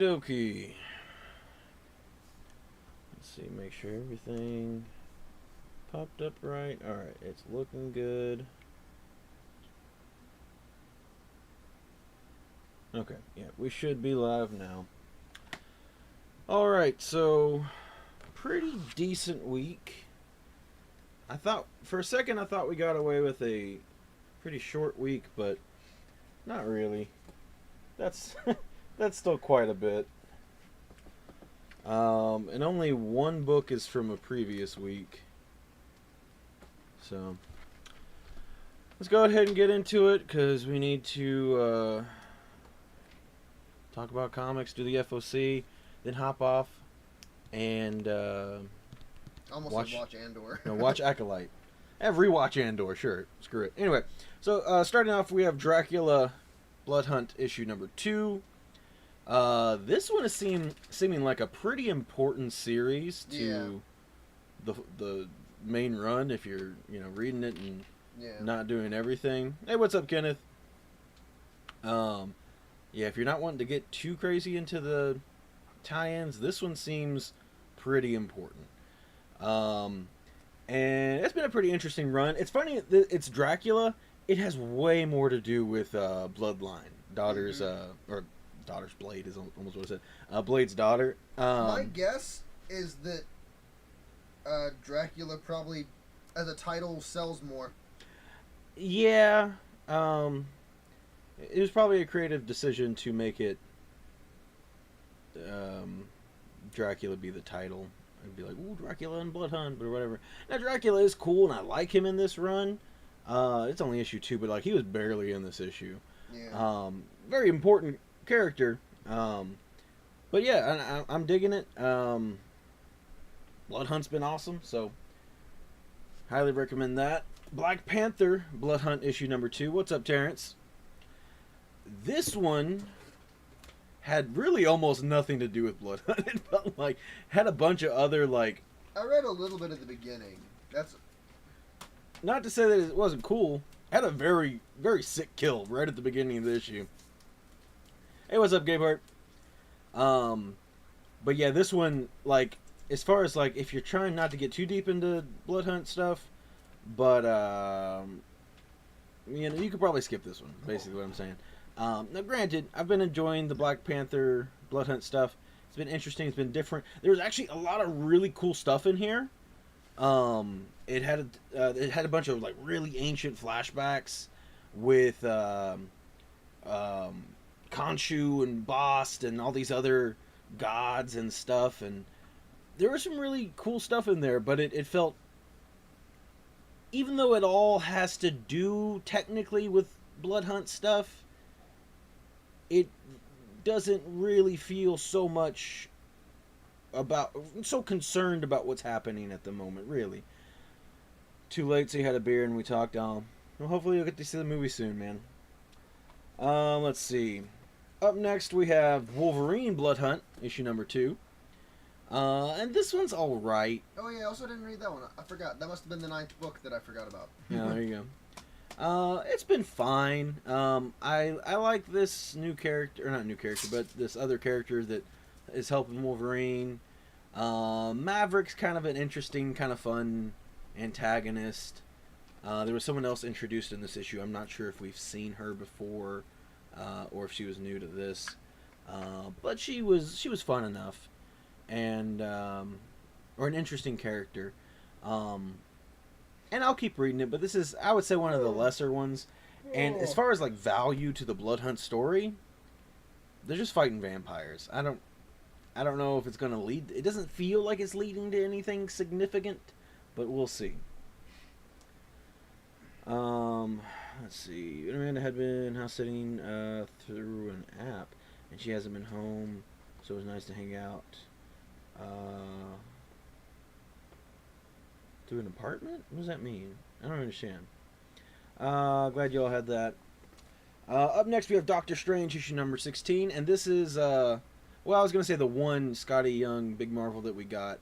Dokie. Let's see, make sure everything popped up right. Alright, it's looking good. Okay, yeah, we should be live now. Alright, so pretty decent week. For a second I thought we got away with a pretty short week, but not really. That's that's still quite a bit. And only one book is from a previous week. So let's go ahead and get into it because we need to talk about comics, do the FOC, then hop off and Almost watch Andor. no, watch Acolyte. Rewatch Andor, sure. Screw it. Anyway, so starting off, we have Dracula Blood Hunt issue number 2. This one is seeming like a pretty important series to the main run if you're reading it and not doing everything. Hey, what's up, Kenneth? If you're not wanting to get too crazy into the tie-ins, this one seems pretty important. And it's been a pretty interesting run. It's funny that it's Dracula. It has way more to do with Bloodline, Daughter's or Daughter's Blade is almost what I said. Blade's daughter. My guess is that Dracula probably, as a title, sells more. Yeah. It was probably a creative decision to make it Dracula be the title. I'd be like, ooh, Dracula and Blood Hunt, or whatever. Now, Dracula is cool, and I like him in this run. It's only issue 2, but he was barely in this issue. Yeah. Very important character. But yeah, I'm digging it. Blood Hunt's been awesome, so highly recommend that. Black Panther Blood Hunt issue number 2. What's up, Terrence? This one had really almost nothing to do with Blood Hunt. It felt like had a bunch of other I read a little bit at the beginning. That's not to say that it wasn't cool. Had a very, very sick kill right at the beginning of the issue. Hey, what's up, Gabehart? But yeah, this one, as far as if you're trying not to get too deep into Blood Hunt stuff, but you could probably skip this one. Basically, what I'm saying. Now, granted, I've been enjoying the Black Panther Blood Hunt stuff. It's been interesting. It's been different. There was actually a lot of really cool stuff in here. It had a bunch of really ancient flashbacks with Khonshu and Bast and all these other gods and stuff, and there was some really cool stuff in there. But it felt, even though it all has to do technically with Blood Hunt stuff, it doesn't really feel so concerned about what's happening at the moment, really. Too late, so you had a beer and we talked. Well, hopefully you'll get to see the movie soon, man. Let's see. Up next, we have Wolverine Blood Hunt, issue number 2. And this one's alright. Oh, yeah, I also didn't read that one. I forgot. That must have been the 9th book that I forgot about. Yeah, there you go. It's been fine. I like this new character, or not new character, but this other character that is helping Wolverine. Maverick's kind of an interesting, kind of fun antagonist. There was someone else introduced in this issue. I'm not sure if we've seen her before, or if she was new to this. But she was fun enough, and or an interesting character. And I'll keep reading it, but this is, I would say, one of the lesser ones. And as far as value to the Blood Hunt story, they're just fighting vampires. I don't know if it's going to lead. It doesn't feel like it's leading to anything significant, but we'll see. Let's see. Amanda had been house sitting through an app, and she hasn't been home, so it was nice to hang out. To an apartment? What does that mean? I don't understand. Glad you all had that. Up next, we have Doctor Strange, issue number 16, and this is, I was going to say the one Scotty Young Big Marvel that we got.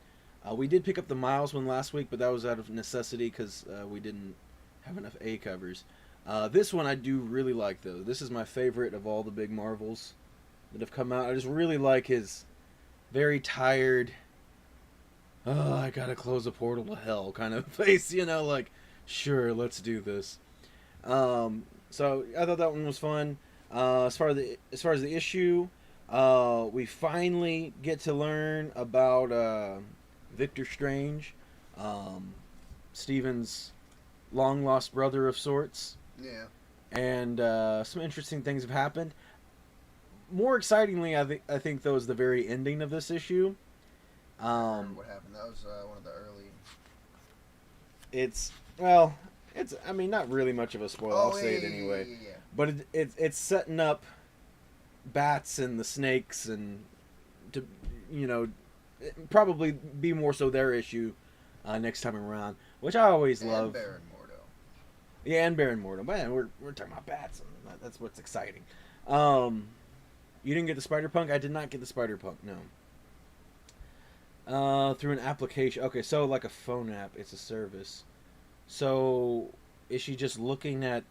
We did pick up the Miles one last week, but that was out of necessity because we didn't have enough A covers. This one I do really like, though. This is my favorite of all the Big Marvels. that have come out. I just really like his very tired, oh, I gotta close a portal to hell kind of face, like, sure, let's do this. So I thought that one was fun. As far as the issue, we finally get to learn about Victor Strange, Stephen's long lost brother of sorts. Yeah. And some interesting things have happened. More excitingly, I think though is the very ending of this issue. I remember what happened. That was one of the early. It's I mean, not really much of a spoiler. I'll say it anyway. Yeah. But it's setting up bats and the snakes and to probably be more so their issue next time around, which I always love. And Baron Mordo. Yeah, and Baron Mordo. Man, we're talking about bats. And that's what's exciting. You didn't get the Spider-Punk? I did not get the Spider-Punk, no. Through an application. Okay, so like a phone app, it's a service. So is she just looking at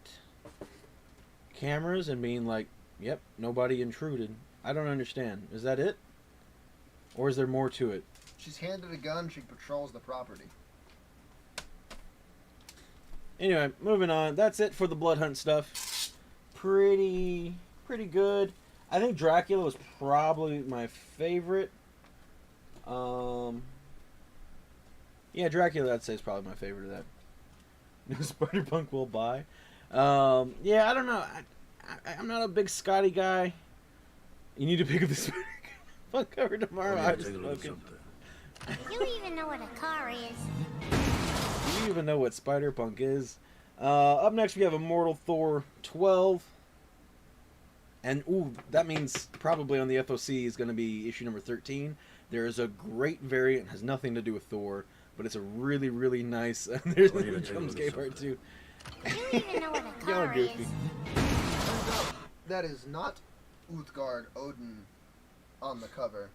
cameras and being like, yep, nobody intruded? I don't understand. Is that it? Or is there more to it? She's handed a gun, she patrols the property. Anyway, moving on. That's it for the Blood Hunt stuff. Pretty good. I think Dracula was probably my favorite. Yeah, Dracula I'd say is probably my favorite of that. No Spider-Punk will buy. Yeah, I don't know. I'm not a big Scotty guy. You need to pick up the Spider-Punk cover tomorrow. I just looking. You even know what a car is. Do you even know what Spider-Punk is? Up next we have Immortal Thor 12. And, ooh, that means probably on the FOC is going to be issue number 13. There is a great variant, has nothing to do with Thor, but it's a really, really nice... there's the Jumpscape part, too. You even know what a car is. That is not Uthgard Odin on the cover.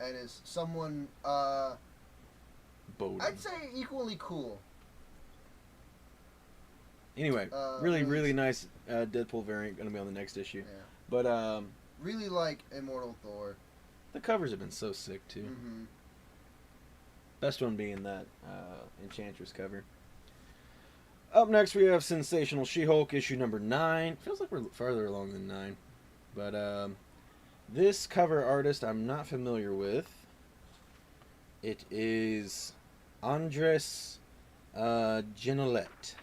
And is someone, Bowden. I'd say equally cool. Anyway, really nice Deadpool variant going to be on the next issue. Yeah. But, really like Immortal Thor. the covers have been so sick, too. Mm-hmm. Best one being that Enchantress cover. Up next, we have Sensational She-Hulk, issue number 9. Feels like we're farther along than 9. But, this cover artist I'm not familiar with. It is Andres Genolette.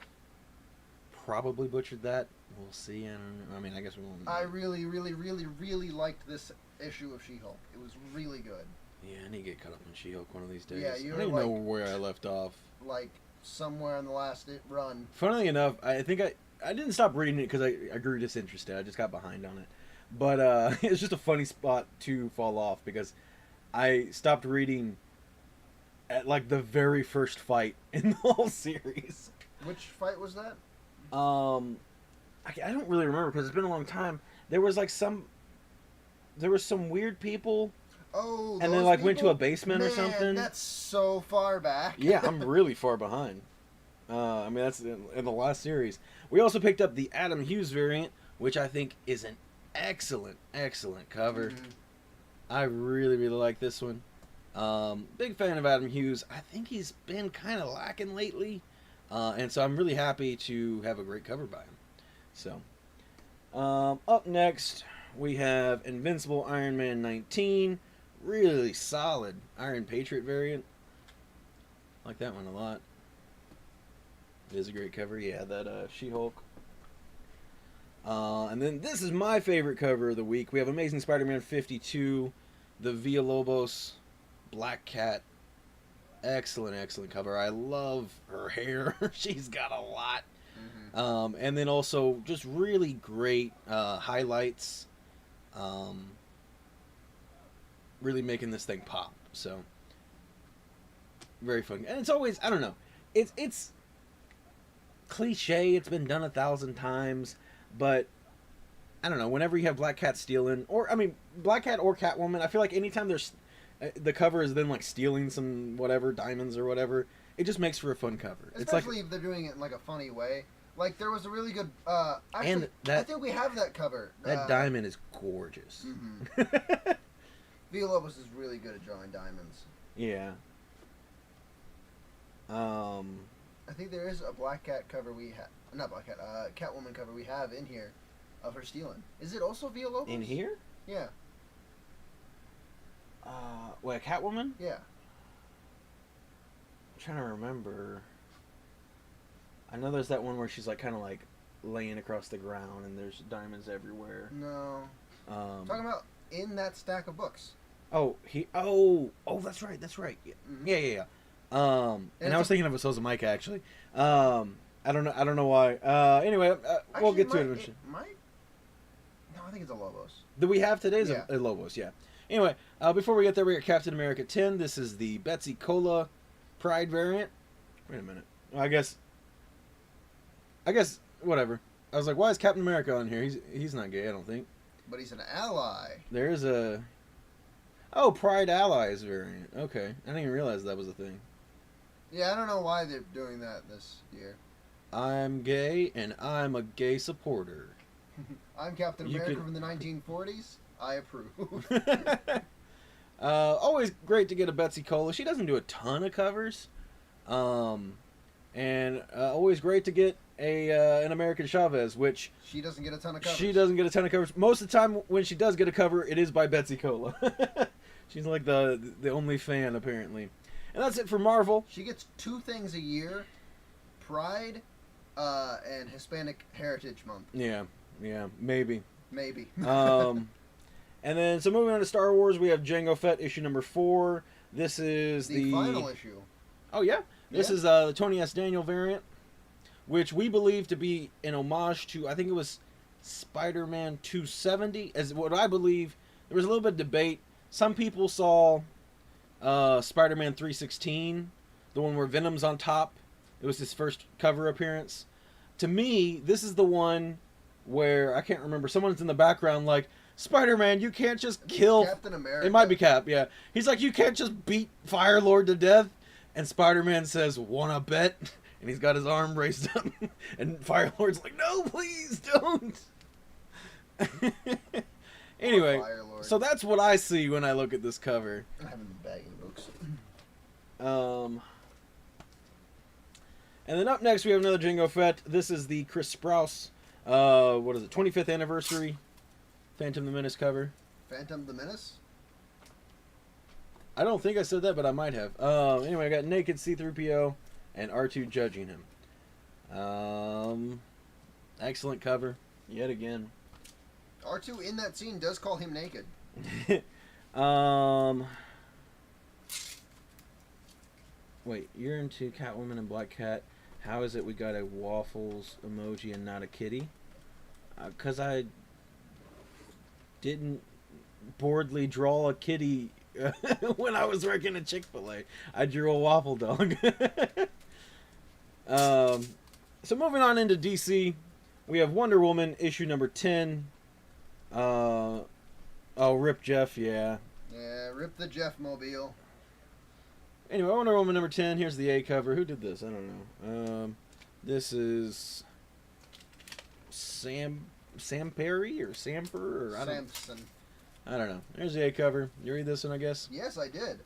Probably butchered that. We'll see. I mean, I guess we won't. I really liked this issue of She-Hulk. It was really good. Yeah, I need to get caught up on She-Hulk one of these days. Yeah, I don't even know where I left off. Like, somewhere in the last run. Funnily enough, I think I didn't stop reading it because I grew disinterested. I just got behind on it. But it's just a funny spot to fall off because I stopped reading at like the very first fight in the whole series. Which fight was that? I don't really remember because it's been a long time. There was some weird people. Oh, and then went to a basement or Man, something. That's so far back. Yeah, I'm really far behind. I mean, that's in the last series. We also picked up the Adam Hughes variant, which I think is an excellent cover. Mm-hmm. I really like this one. Big fan of Adam Hughes. I think he's been kind of lacking lately. And so I'm really happy to have a great cover by him. So, up next, we have Invincible Iron Man 19. Really solid Iron Patriot variant. Like that one a lot. It is a great cover. Yeah, that She-Hulk. And then this is my favorite cover of the week. We have Amazing Spider-Man 52, the Villalobos Black Cat. Excellent cover. I love her hair. She's got a lot. Mm-hmm. And then also just really great highlights. Really making this thing pop. So very fun. And it's always, I don't know. It's cliche. It's been done 1,000 times. But I don't know. Whenever you have Black Cat stealing, Black Cat or Catwoman, I feel like anytime there's the cover is then stealing some whatever diamonds or whatever, it just makes for a fun cover. Especially if they're doing it in a funny way. Like, there was a really good... actually, And that- I think we have that cover. That diamond is gorgeous. Mm-hmm. Villalobos is really good at drawing diamonds. Yeah. I think there is a Black Cat cover we have... Not Black Cat, Catwoman cover we have in here of her stealing. Is it also Villalobos? In here? Yeah. Wait, Catwoman? Yeah. I'm trying to remember. I know there's that one where she's like kind of like laying across the ground and there's diamonds everywhere. No. Talking about in that stack of books. Oh, that's right. Yeah. Mm-hmm. Yeah. And I was thinking of Sosa Mike actually. I don't know why. Anyway, we'll get to it eventually. No, I think it's a Lobos. That we have today is Yeah. a Lobos, yeah. Anyway, before we get there, we got Captain America 10. This is the Betsy Cola Pride variant. Wait a minute. I guess whatever. I was like, why is Captain America on here? He's not gay, I don't think. But he's an ally. There's a Pride Allies variant. Okay, I didn't even realize that was a thing. Yeah, I don't know why they're doing that this year. I'm gay and I'm a gay supporter. I'm Captain You America could- from the 1940s. I approve. Always great to get a Betsy Cola. She doesn't do a ton of covers. And always great to get an American Chavez, which She doesn't get a ton of covers. she doesn't get a ton of covers. Most of the time when she does get a cover, it is by Betsy Cola. She's like the only fan, apparently. And that's it for Marvel. She gets 2 things a year. Pride and Hispanic Heritage Month. Yeah, maybe. Maybe. And then, so moving on to Star Wars, we have Jango Fett issue number 4. This is the final issue. Oh, yeah. This Yeah. is the Tony S. Daniel variant, which we believe to be an homage to, I think it was Spider-Man 270. As what I believe, there was a little bit of debate. Some people saw Spider-Man 316, the one where Venom's on top. It was his first cover appearance. To me, this is the one where, I can't remember, someone's in the background like, Spider-Man, you can't just kill... Captain America. It might be Cap, yeah. He's like, you can't just beat Firelord to death. And Spider-Man says, wanna bet? And he's got his arm raised up. And Firelord's like, no, please don't. Anyway, Firelord. so that's what I see when I look at this cover. I haven't been bagging books. And then up next we have another Jango Fett. This is the Chris Sprouse, 25th anniversary Phantom the Menace cover. Phantom the Menace? I don't think I said that, but I might have. Anyway, I got naked C-3PO and R2 judging him. Excellent cover, yet again. R2 in that scene does call him naked. Wait, you're into Catwoman and Black Cat. How is it we got a waffles emoji and not a kitty? 'Cause I didn't boredly draw a kitty when I was working at Chick-fil-A. I drew a waffle dog. So moving on into DC, we have Wonder Woman issue number 10. Rip Jeff, yeah. Yeah, rip the Jeff Mobile. Anyway, Wonder Woman number 10. Here's the A cover. Who did this? I don't know. This is Sam Perry or Samper or Samson. I don't know. There's the A cover. You read this one, I guess. Yes, I did.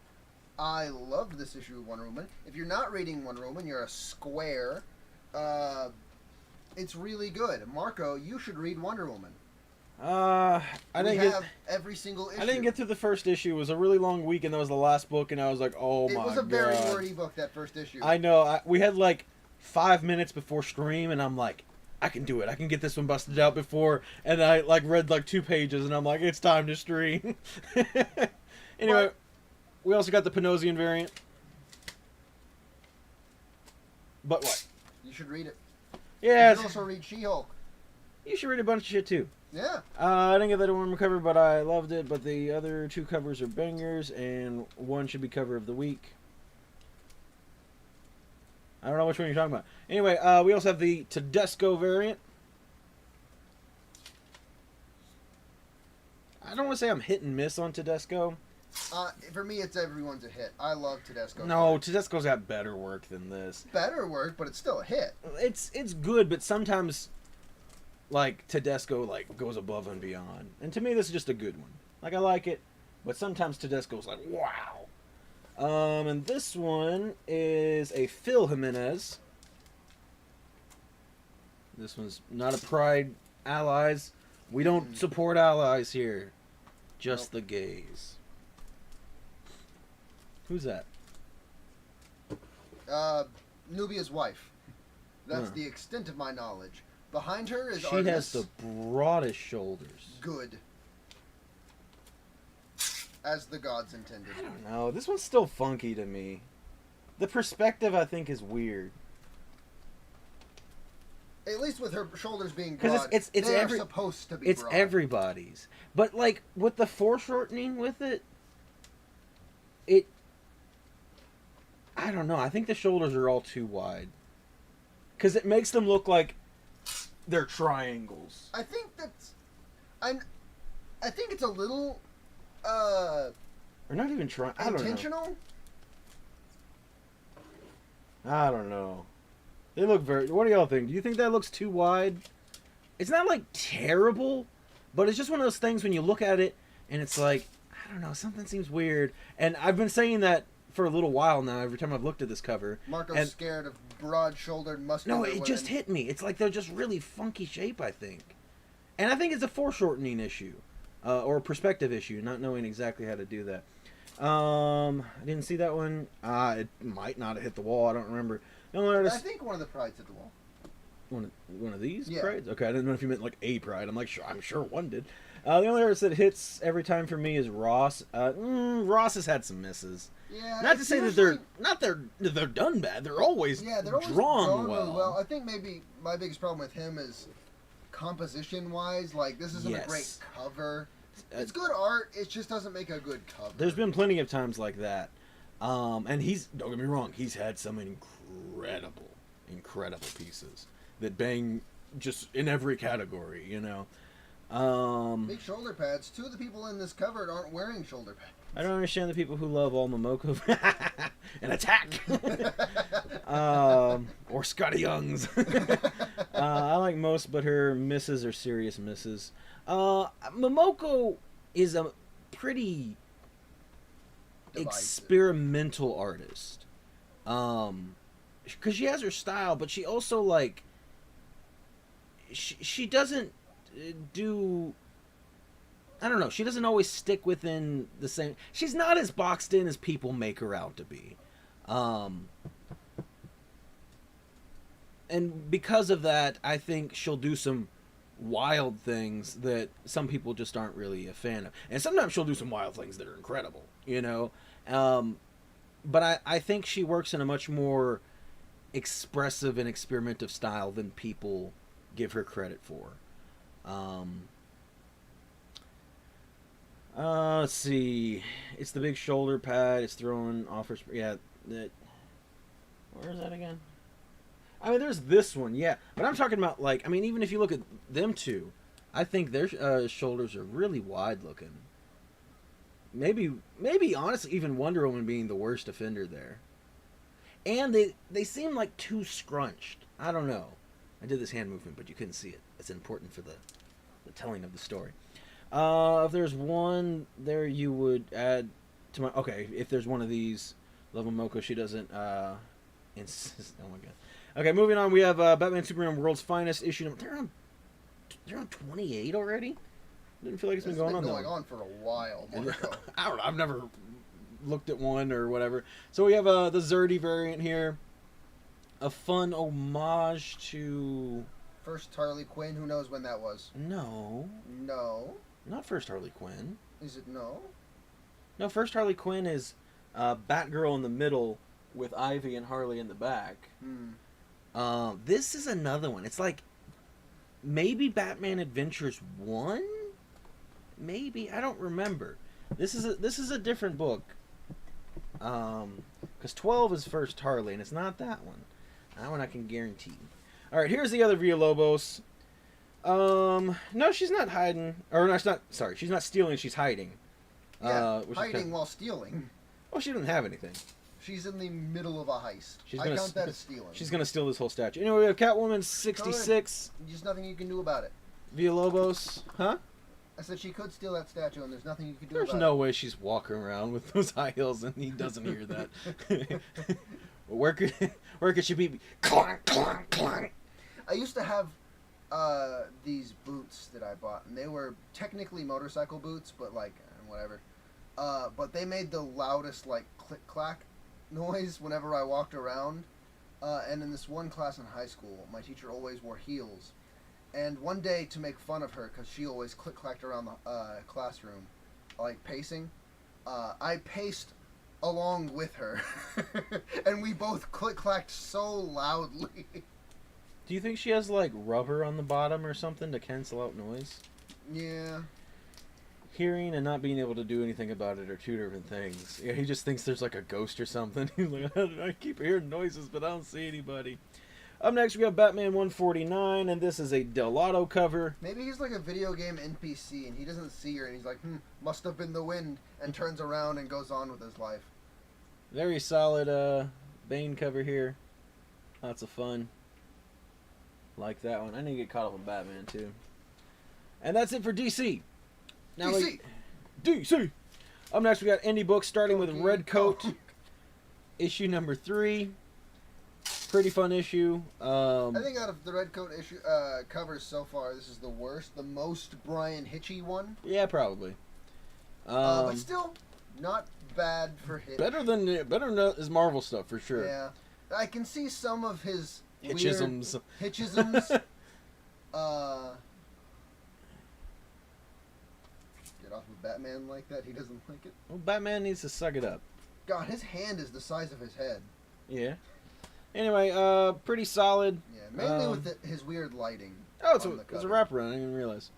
I loved this issue of Wonder Woman. If you're not reading Wonder Woman, you're a square. It's really good. Marco, you should read Wonder Woman. I didn't get every single issue. I didn't get through the first issue. It was a really long week, and that was the last book, and I was like, oh my god. It was a very wordy book, that first issue. I know. We had like 5 minutes before stream, and I'm like, I can do it. I can get this one busted out before. And I like read like 2 pages, and I'm like, it's time to stream. Anyway, we also got the Panosian variant. But what? You should read it. Yeah. You should also read She-Hulk. You should read a bunch of shit too. Yeah. I didn't get that one cover, but I loved it. But the other 2 covers are bangers, and one should be cover of the week. I don't know which one you're talking about. Anyway, we also have the Tedesco variant. I don't want to say I'm hit and miss on Tedesco. For me, it's everyone's a hit. I love Tedesco. No, Tedesco's got better work than this. Better work, but it's still a hit. It's good, but sometimes, like, Tedesco, like, goes above and beyond. And to me, this is just a good one. Like, I like it, but sometimes Tedesco's like, wow. And this one is a Phil Jimenez. This one's not a Pride Allies. We don't support allies here. Just the gays. Who's that? Nubia's wife. That's the extent of my knowledge. Behind her is She Artemis. has the broadest shoulders. Good. As the gods intended. I don't know. This one's still funky to me. The perspective, I think, is weird. At least with her shoulders being broad. Because they're supposed to be it's broad. everybody's. But, like, with the foreshortening with it, I don't know. I think the shoulders are all too wide. Because it makes them look like they're triangles. I think that's... I think it's a little... Or not even I don't know. intentional? I don't know. They look very... What do y'all think? Do you think that looks too wide? It's not, like, terrible, but it's just one of those things when you look at it, and it's like, I don't know, something seems weird. And I've been saying that for a little while now, every time I've looked at this cover. Marco's scared of broad-shouldered, muscular No, it just hit me. It's like they're just really funky shape, I think. And I think it's a foreshortening issue. Or a perspective issue, not knowing exactly how to do that. I didn't see that one. It might not have hit the wall. I don't remember. The only artist... I think one of the prides hit the wall. One of these Yeah. prides? Okay, I didn't know if you meant like a pride. I'm like, sure, I'm sure one did. The only artist that hits every time for me is Ross. Ross has had some misses. Yeah. Not to say that they're done bad. They're always drawn well. Really well. I think maybe my biggest problem with him is composition-wise. Like, this isn't a great cover. It's good art. It just doesn't make a good cover. There's been plenty of times like that. And don't get me wrong, he's had some incredible pieces that bang just in every category, you know. Big shoulder pads. Two of the people in this cover aren't wearing shoulder pads. I don't understand the people who love all Momoko and Attack. Or Scotty Young's. I like most, but her misses are serious misses. Momoko is a pretty experimental artist. Because she has her style, but she also, like, she doesn't do... I don't know. She doesn't always stick within the same... She's not as boxed in as people make her out to be. And because of that, I think she'll do some wild things that some people just aren't really a fan of. And sometimes she'll do some wild things that are incredible, you know? But I think she works in a much more expressive and experimentative style than people give her credit for. Let's see. It's the big shoulder pad. It's throwing offers. Yeah. Where is that again? I mean, there's this one, yeah. But I'm talking about, like, I mean, even if you look at them two, I think their shoulders are really wide looking. Maybe, honestly, even Wonder Woman being the worst offender there. And they seem like too scrunched. I don't know. I did this hand movement, but you couldn't see it. It's important for the telling of the story. If there's one there you would add to my... Okay, if there's one of these, Love Momoko, she doesn't insist... Oh my god. Okay, moving on, we have Batman Superman World's Finest issue number... They're on 28 already? Didn't feel like it's been going on for a while, Marco. I don't know, I've never looked at one or whatever. So we have the Zerdy variant here. A fun homage to... First Harley Quinn, who knows when that was? No. Not first Harley Quinn. Is it no? No, first Harley Quinn is Batgirl in the middle with Ivy and Harley in the back. This is another one. It's like maybe Batman Adventures 1? Maybe, I don't remember. This is a different book. Because 12 is first Harley, and it's not that one. That one I can guarantee. All right, here's the other Villalobos. No, she's not hiding. Or no, she's not. Sorry, she's not stealing. She's hiding. Yeah, which is hiding kind of, while stealing. well, she didn't have anything. She's in the middle of a heist. She's I gonna count that as stealing. She's gonna steal this whole statue. Anyway, we have Catwoman 66. Just nothing you can do about it. Villalobos, huh? I said she could steal that statue, and there's nothing you can do about it. There's no way she's walking around with those high heels and he doesn't hear that. where could she be? Clonk, clonk, clonk. I used to have these boots that I bought, and they were technically motorcycle boots, but like whatever. But they made the loudest like click clack noise whenever I walked around. And in this one class in high school, my teacher always wore heels. And one day, to make fun of her, because she always click-clacked around the classroom, like pacing, I paced along with her. And we both click-clacked so loudly. Do you think she has, like, rubber on the bottom or something to cancel out noise? Yeah. Hearing and not being able to do anything about it are two different things. Yeah, he just thinks there's, like, a ghost or something. He's like, I keep hearing noises, but I don't see anybody. Up next, we have Batman 149, and this is a Delato cover. Maybe he's like a video game NPC, and he doesn't see her, and he's like, must have been the wind, and turns around and goes on with his life. Very solid Bane cover here. Lots of fun. Like that one. I need to get caught up with Batman, too. And that's it for DC. Now DC! DC! Up next, we got indie books, starting with Red Coat, issue number 3. Pretty fun issue. I think out of the Red Coat issue covers so far, this is the worst. The most Brian Hitchy one. Yeah, probably. But still, not bad for Hitch. Better than his Marvel stuff, for sure. Yeah. I can see some of his Hitchisms. Hitchisms. Get off of Batman like that. He doesn't like it. Well, Batman needs to suck it up. God, his hand is the size of his head. Yeah. Anyway, pretty solid. Yeah, mainly with his weird lighting. Oh, it's a wraparound. I didn't even realize.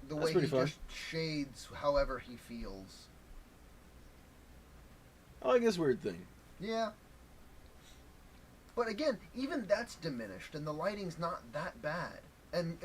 The way he just shades however he feels. I like this weird thing. Yeah. But again, even that's diminished, and the lighting's not that bad. And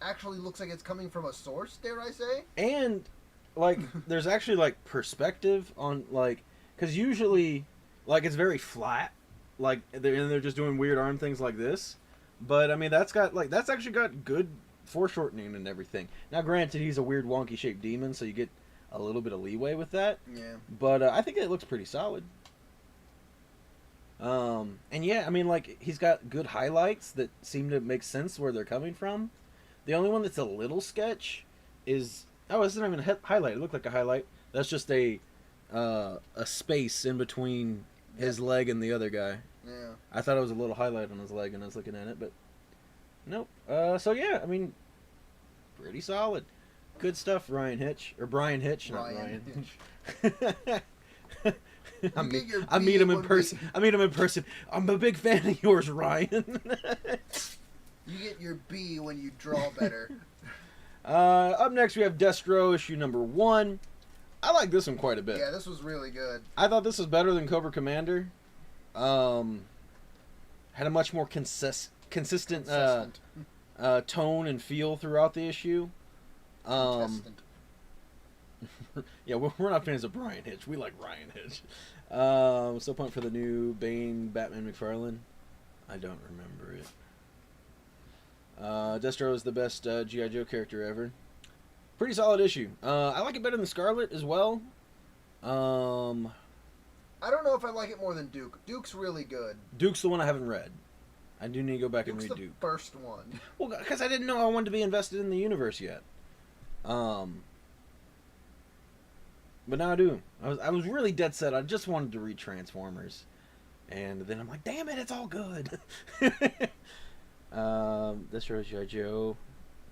actually looks like it's coming from a source, dare I say? And, like, there's actually, like, perspective on, like... Because usually... Like, it's very flat. Like, they're just doing weird arm things like this. But, I mean, that's actually got good foreshortening and everything. Now, granted, he's a weird, wonky-shaped demon, so you get a little bit of leeway with that. Yeah. But I think it looks pretty solid. And, yeah, I mean, like, he's got good highlights that seem to make sense where they're coming from. The only one that's a little sketch is... Oh, it's not even a highlight. It looked like a highlight. That's just a space in between... his leg and the other guy. Yeah. I thought it was a little highlight on his leg and I was looking at it, but nope. So yeah, I mean, pretty solid. Good stuff, Ryan Hitch. Or Brian Hitch, not Ryan. I meet him in person. I'm a big fan of yours, Ryan. You get your B when you draw better. Up next, we have Destro, issue number 1. I like this one quite a bit. Yeah, this was really good. I thought this was better than Cobra Commander. Had a much more consistent tone and feel throughout the issue. Yeah, we're not fans of Brian Hitch. We like Ryan Hitch. So point for the new Bane Batman McFarlane. I don't remember it. Destro is the best G.I. Joe character ever. Pretty solid issue. I like it better than Scarlet as well. I don't know if I like it more than Duke. Duke's really good. Duke's the one I haven't read. I do need to go back and read Duke. Duke's the first one. Well, because I didn't know I wanted to be invested in the universe yet. But now I do. I was really dead set. I just wanted to read Transformers. And then I'm like, damn it, it's all good. Destro G.I. Joe.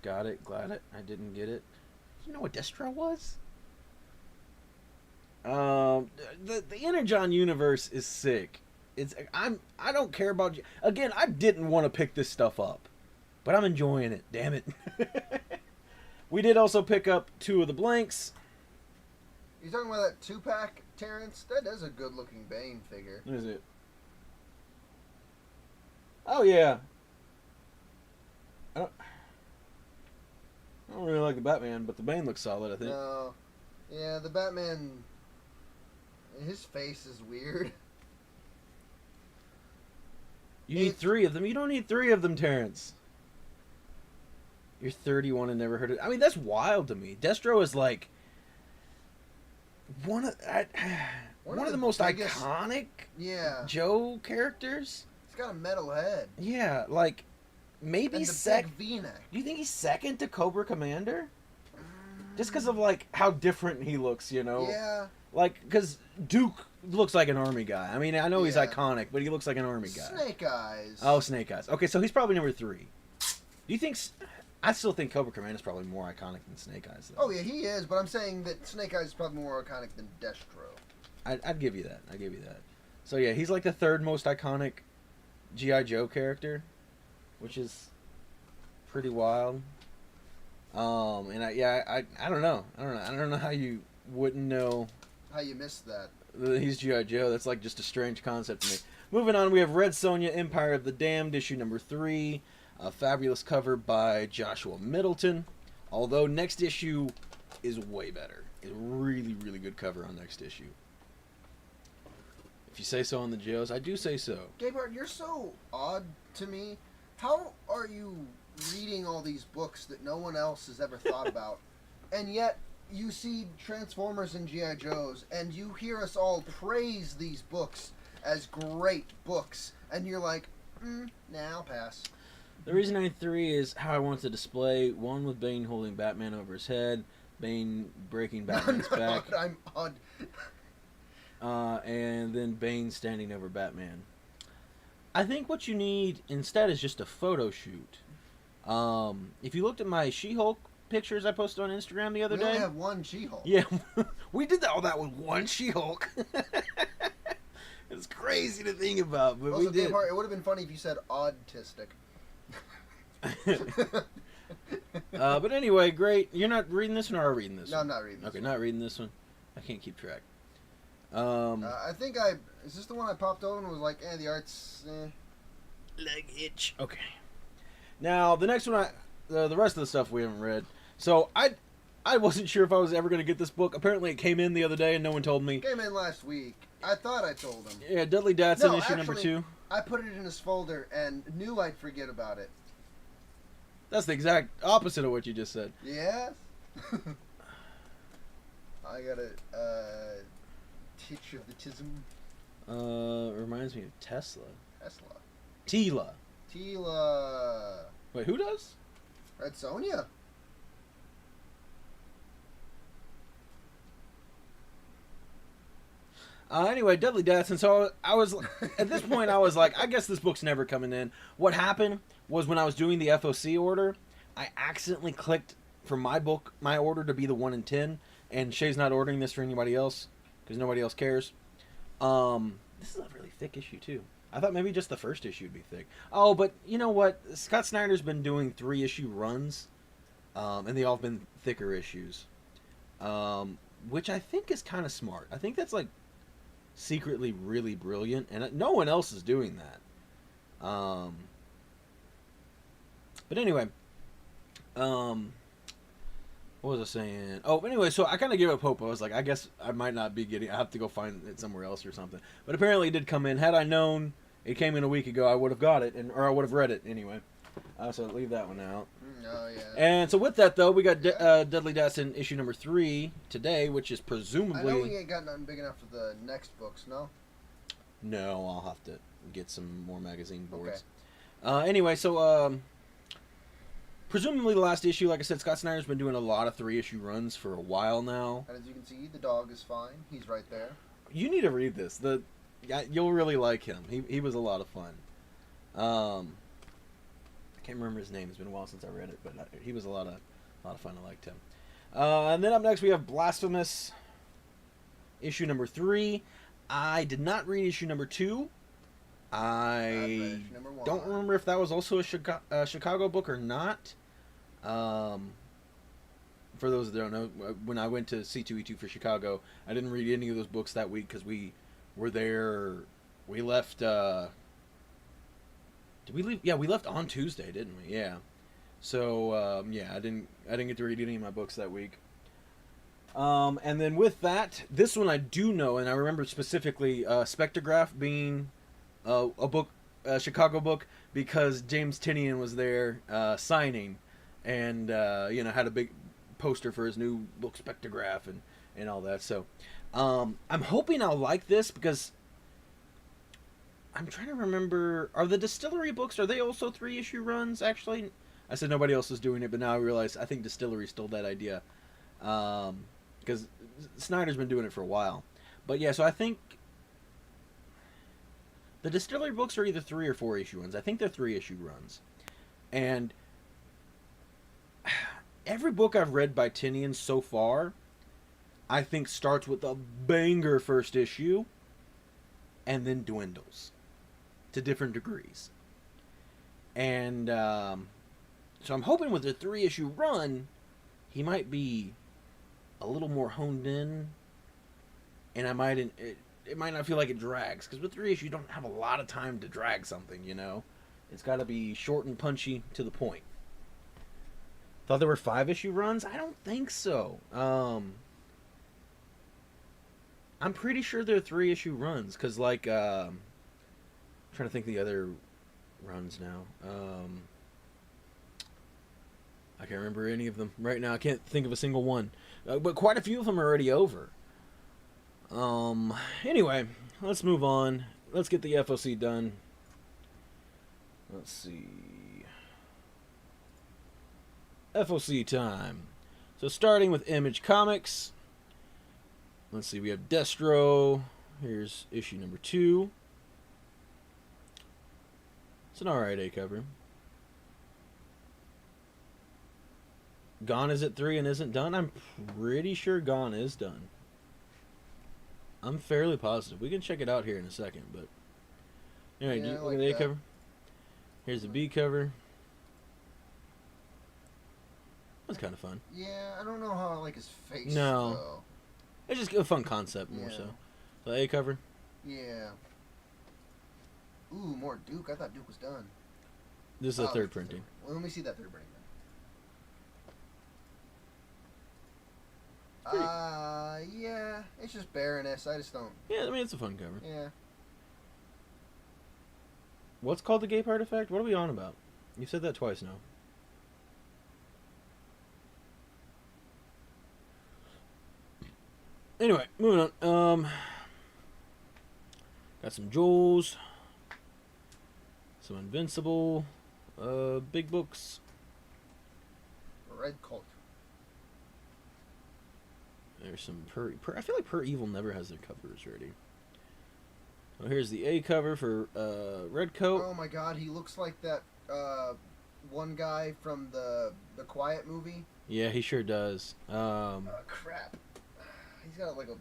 Got it. Glad it. I didn't get it. You know what Destro was? The Energon universe is sick. I don't care about... Again, I didn't want to pick this stuff up. But I'm enjoying it. Damn it. We did also pick up 2 of the blanks. You talking about that 2-pack, Terrence? That is a good-looking Bane figure. What is it? Oh, yeah. I don't really like the Batman, but the Bane looks solid, I think. No. Yeah, the Batman. His face is weird. You need It's- 3 of them. You don't need 3 of them, Terrence. You're 31 and never heard it. I mean, that's wild to me. Destro is like one of the most biggest- iconic Yeah. Joe characters. He's got a metal head. Yeah, like maybe And the second. big V-neck. Do you think he's second to Cobra Commander? Just because of like how different he looks, you know? Yeah. Like, because Duke looks like an army guy. I mean, I know he's Yeah. iconic, but he looks like an army guy. Snake Eyes. Oh, Snake Eyes. Okay, so he's probably number 3. Do you think? I still think Cobra Commander is probably more iconic than Snake Eyes, though. Oh yeah, he is. But I'm saying that Snake Eyes is probably more iconic than Destro. I'd give you that. I'd give you that. So yeah, he's like the 3rd most iconic G.I. Joe character, which is pretty wild. And I don't know. I don't know how you wouldn't know How you missed that? that he's G.I. Joe. That's like just a strange concept to me. Moving on, we have Red Sonja, Empire of the Damned, issue number 3. A fabulous cover by Joshua Middleton. Although next issue is way better. It's a really, really good cover on next issue. If you say so on the Joes, I do say so. Gabriel, you're so odd to me. How are you reading all these books that no one else has ever thought about, and yet you see Transformers and G.I. Joes, and you hear us all praise these books as great books, and you're like, nah, I'll pass. The reason I need 3 is how I want to display. 1 with Bane holding Batman over his head, Bane breaking Batman's back, I'm odd. and then Bane standing over Batman. I think what you need instead is just a photo shoot. If you looked at my She-Hulk pictures I posted on Instagram the other We day, only have one She-Hulk. yeah, we did all that with one She-Hulk. It's crazy to think about, but Also, we did. Gabriel, it would have been funny if you said autistic. But anyway, great. You're not reading this one, or are you reading this No, one? I'm not reading this. Okay, not reading this one. I can't keep track. I think is this the one I popped over and was like, the art's, Leg itch. Okay. Now the next one, the rest of the stuff we haven't read. So I wasn't sure if I was ever going to get this book. Apparently, it came in the other day and no one told me. Came in last week. I thought I told him. Yeah, Dudley Datsun No, issue number actually- 2. I put it in his folder and knew I'd forget about it. That's the exact opposite of what you just said. Yes? I got a titch of the tism. Reminds me of Tesla. Tesla. Tila. Tila. Wait, who does? Red Sonja. Anyway, Dudley Datsun. So I was at this point, I was like, I guess this book's never coming in. What happened was when I was doing the FOC order, I accidentally clicked for my order to be the 1 in 10, and Shay's not ordering this for anybody else because nobody else cares. This is a really thick issue too. I thought maybe just the first issue would be thick. Oh, but you know what? Scott Snyder's been doing 3-issue runs, and they all have been thicker issues, which I think is kind of smart. I think that's like secretly really brilliant, and no one else is doing that. But anyway, what was I saying? Oh, anyway, so I kind of gave up hope. I was like, I guess I might not be getting. I have to go find it somewhere else or something. But apparently, it did come in. Had I known it came in a week ago, I would have got it, or I would have read it anyway. So leave that one out. Oh, yeah. And so with that, though, we got Dudley Datsun issue number 3 today, which is I presumably. know we ain't got nothing big enough for the next books, no? No, I'll have to get some more magazine boards. Okay. Anyway, so presumably the last issue, like I said, Scott Snyder's been doing a lot of 3-issue runs for a while now. And as you can see, the dog is fine. He's right there. You need to read this. You'll really like him. He was a lot of fun. I can't remember his name. It's been a while since I read it, but he was a lot of fun. I liked him. And then up next we have Blasphemous issue number 3. I did not read issue number 2. I Issue number 1. don't remember if that was also a Chicago book or not. For those that don't know, when I went to C2E2 for Chicago, I didn't read any of those books that week because we were there. We left. Did we leave? Yeah, we left on Tuesday, didn't we? Yeah. So yeah, I didn't get to read any of my books that week. And then with that, this one I do know, and I remember specifically Spectrograph being a book, a Chicago book, because James Tinian was there signing, and had a big poster for his new book Spectrograph and all that. So I'm hoping I'll like this because I'm trying to remember, are the Distillery books, are they also 3-issue runs actually? I said nobody else is doing it, but now I realize I think Distillery stole that idea. Because Snyder's been doing it for a while. But yeah, so I think the Distillery books are either 3 or 4-issue runs. I think they're 3-issue runs. And every book I've read by Tinian so far, I think starts with a banger first issue and then dwindles to different degrees. And so I'm hoping with the 3-issue run, he might be a little more honed in, and it might not feel like it drags, because with 3 issues you don't have a lot of time to drag something, It's got to be short and punchy to the point. Thought there were 5-issue runs? I don't think so. I'm pretty sure they're 3-issue runs, because I'm trying to think of the other runs now. I can't remember any of them right now. I can't think of a single one. But quite a few of them are already over. Anyway, let's move on. Let's get the FOC done. Let's see. FOC time. So starting with Image Comics. Let's see, we have Destro. Here's issue number 2. It's an alright A cover. Gone is at 3 and isn't done? I'm pretty sure Gone is done. I'm fairly positive. We can check it out here in a second, but... Alright, Yeah, look at the A cover. Here's the B cover. That's kind of fun. Yeah, I don't know how I like his face, No. though. It's just a fun concept, more so. The A cover. Yeah. Ooh, more Duke. I thought Duke was done. This is a third printing. Well, let me see that third printing Pretty- then. Yeah. It's just Baroness. I just don't. Yeah, I mean, it's a fun cover. Yeah. What's called the Gape Artifact? What are we on about? You've said that twice now. Anyway, moving on. Got some Jules. Some Invincible. Big books. Red Cult. There's some I feel like Per Evil never has their covers ready. Well, here's the A cover for Red Coat. Oh my god, he looks like that one guy from the Quiet movie. Yeah, he sure does. Crap. He's got like a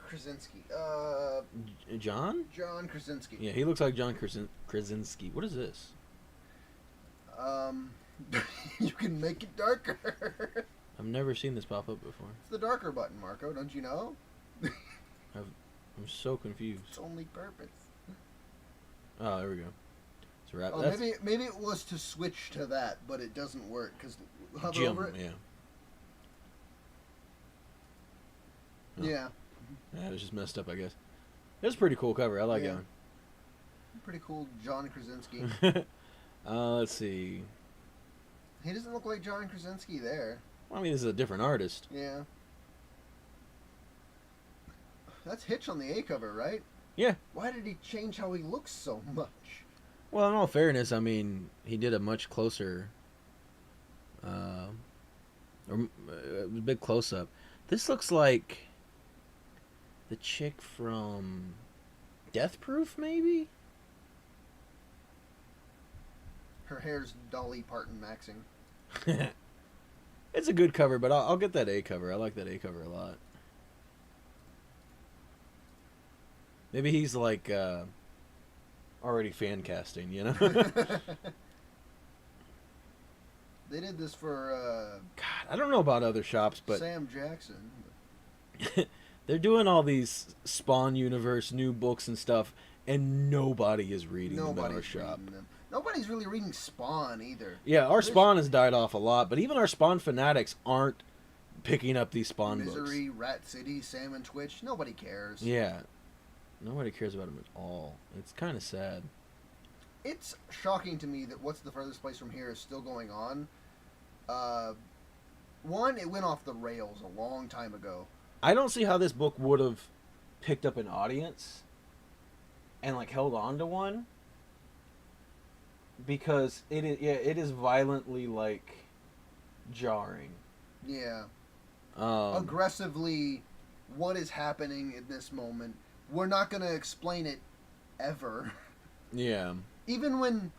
Krasinski. John? John Krasinski. Yeah, he looks like John Krasinski. What is this? You can make it darker. I've never seen this pop up before. It's the darker button, Marco. Don't you know? I'm so confused. It's only purpose. Oh, there we go. It's wrap. Oh, maybe it was to switch to that, but it doesn't work because hover Jim, over it. yeah. Oh. Yeah. Yeah, it was just messed up, I guess. It's a pretty cool cover. I like Yeah. it. Pretty cool, John Krasinski. Let's see. He doesn't look like John Krasinski there. Well, I mean, this is a different artist. Yeah. That's Hitch on the A cover, right? Yeah. Why did he change how he looks so much? Well, in all fairness, I mean, he did a much closer, or a big close-up. This looks like the chick from Death Proof, maybe? Her hair's Dolly Parton maxing. It's a good cover, but I'll get that A cover. I like that A cover a lot. Maybe he's like already fan casting, you know? They did this for God, I don't know about other shops, but Sam Jackson. they're doing all these Spawn universe new books and stuff, and nobody is reading them in our shop. Reading them. Nobody's really reading Spawn either. Yeah, our Spawn has died off a lot, but even our Spawn fanatics aren't picking up these Spawn Misery, books. Rat City, Sam and Twitch. Nobody cares. Yeah. Nobody cares about them at all. It's kind of sad. It's shocking to me that What's the Furthest Place from Here is still going on. One, it went off the rails a long time ago. I don't see how this book would have picked up an audience and like held on to one, because it is violently like jarring. Yeah. Aggressively, what is happening in this moment? We're not going to explain it ever. Yeah. Even when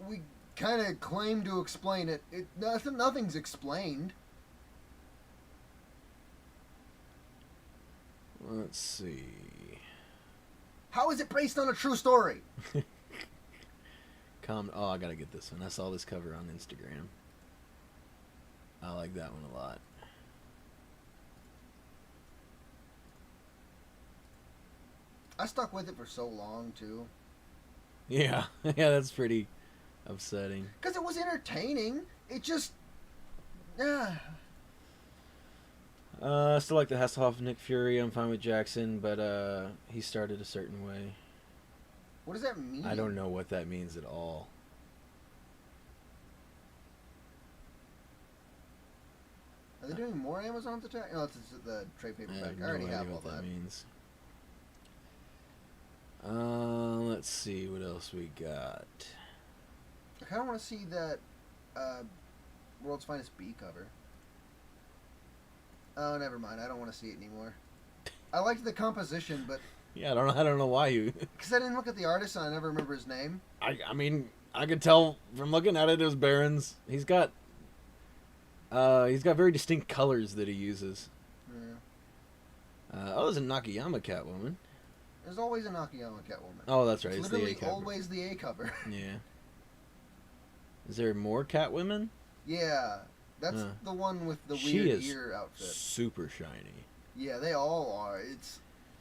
we kind of claim to explain it, nothing's explained. Let's see. How is it based on a true story? Oh, I gotta get this one. I saw this cover on Instagram. I like that one a lot. I stuck with it for so long, too. Yeah. Yeah, that's pretty upsetting. Because it was entertaining. It just... I still like the Hasselhoff Nick Fury. I'm fine with Jackson, but he started a certain way. What does that mean? I don't know what that means at all. Are they doing more Amazon's attack? No, it's the trade paperback. I already have all that. Means. Let's see what else we got. I kind of want to see that World's Finest Bee cover. Oh, never mind. I don't want to see it anymore. I liked the composition, but yeah, I don't know why you. Because I didn't look at the artist and I never remember his name. I mean, I could tell from looking at it was Barron's. He's got very distinct colors that he uses. Yeah. There's a Nakayama Catwoman. There's always a Nakayama Catwoman. Oh, that's right. It's It's literally the A cover. always the A cover. Yeah. Is there more Catwomen? Yeah. That's the one with the She weird is ear outfit. super shiny. Yeah, they all are.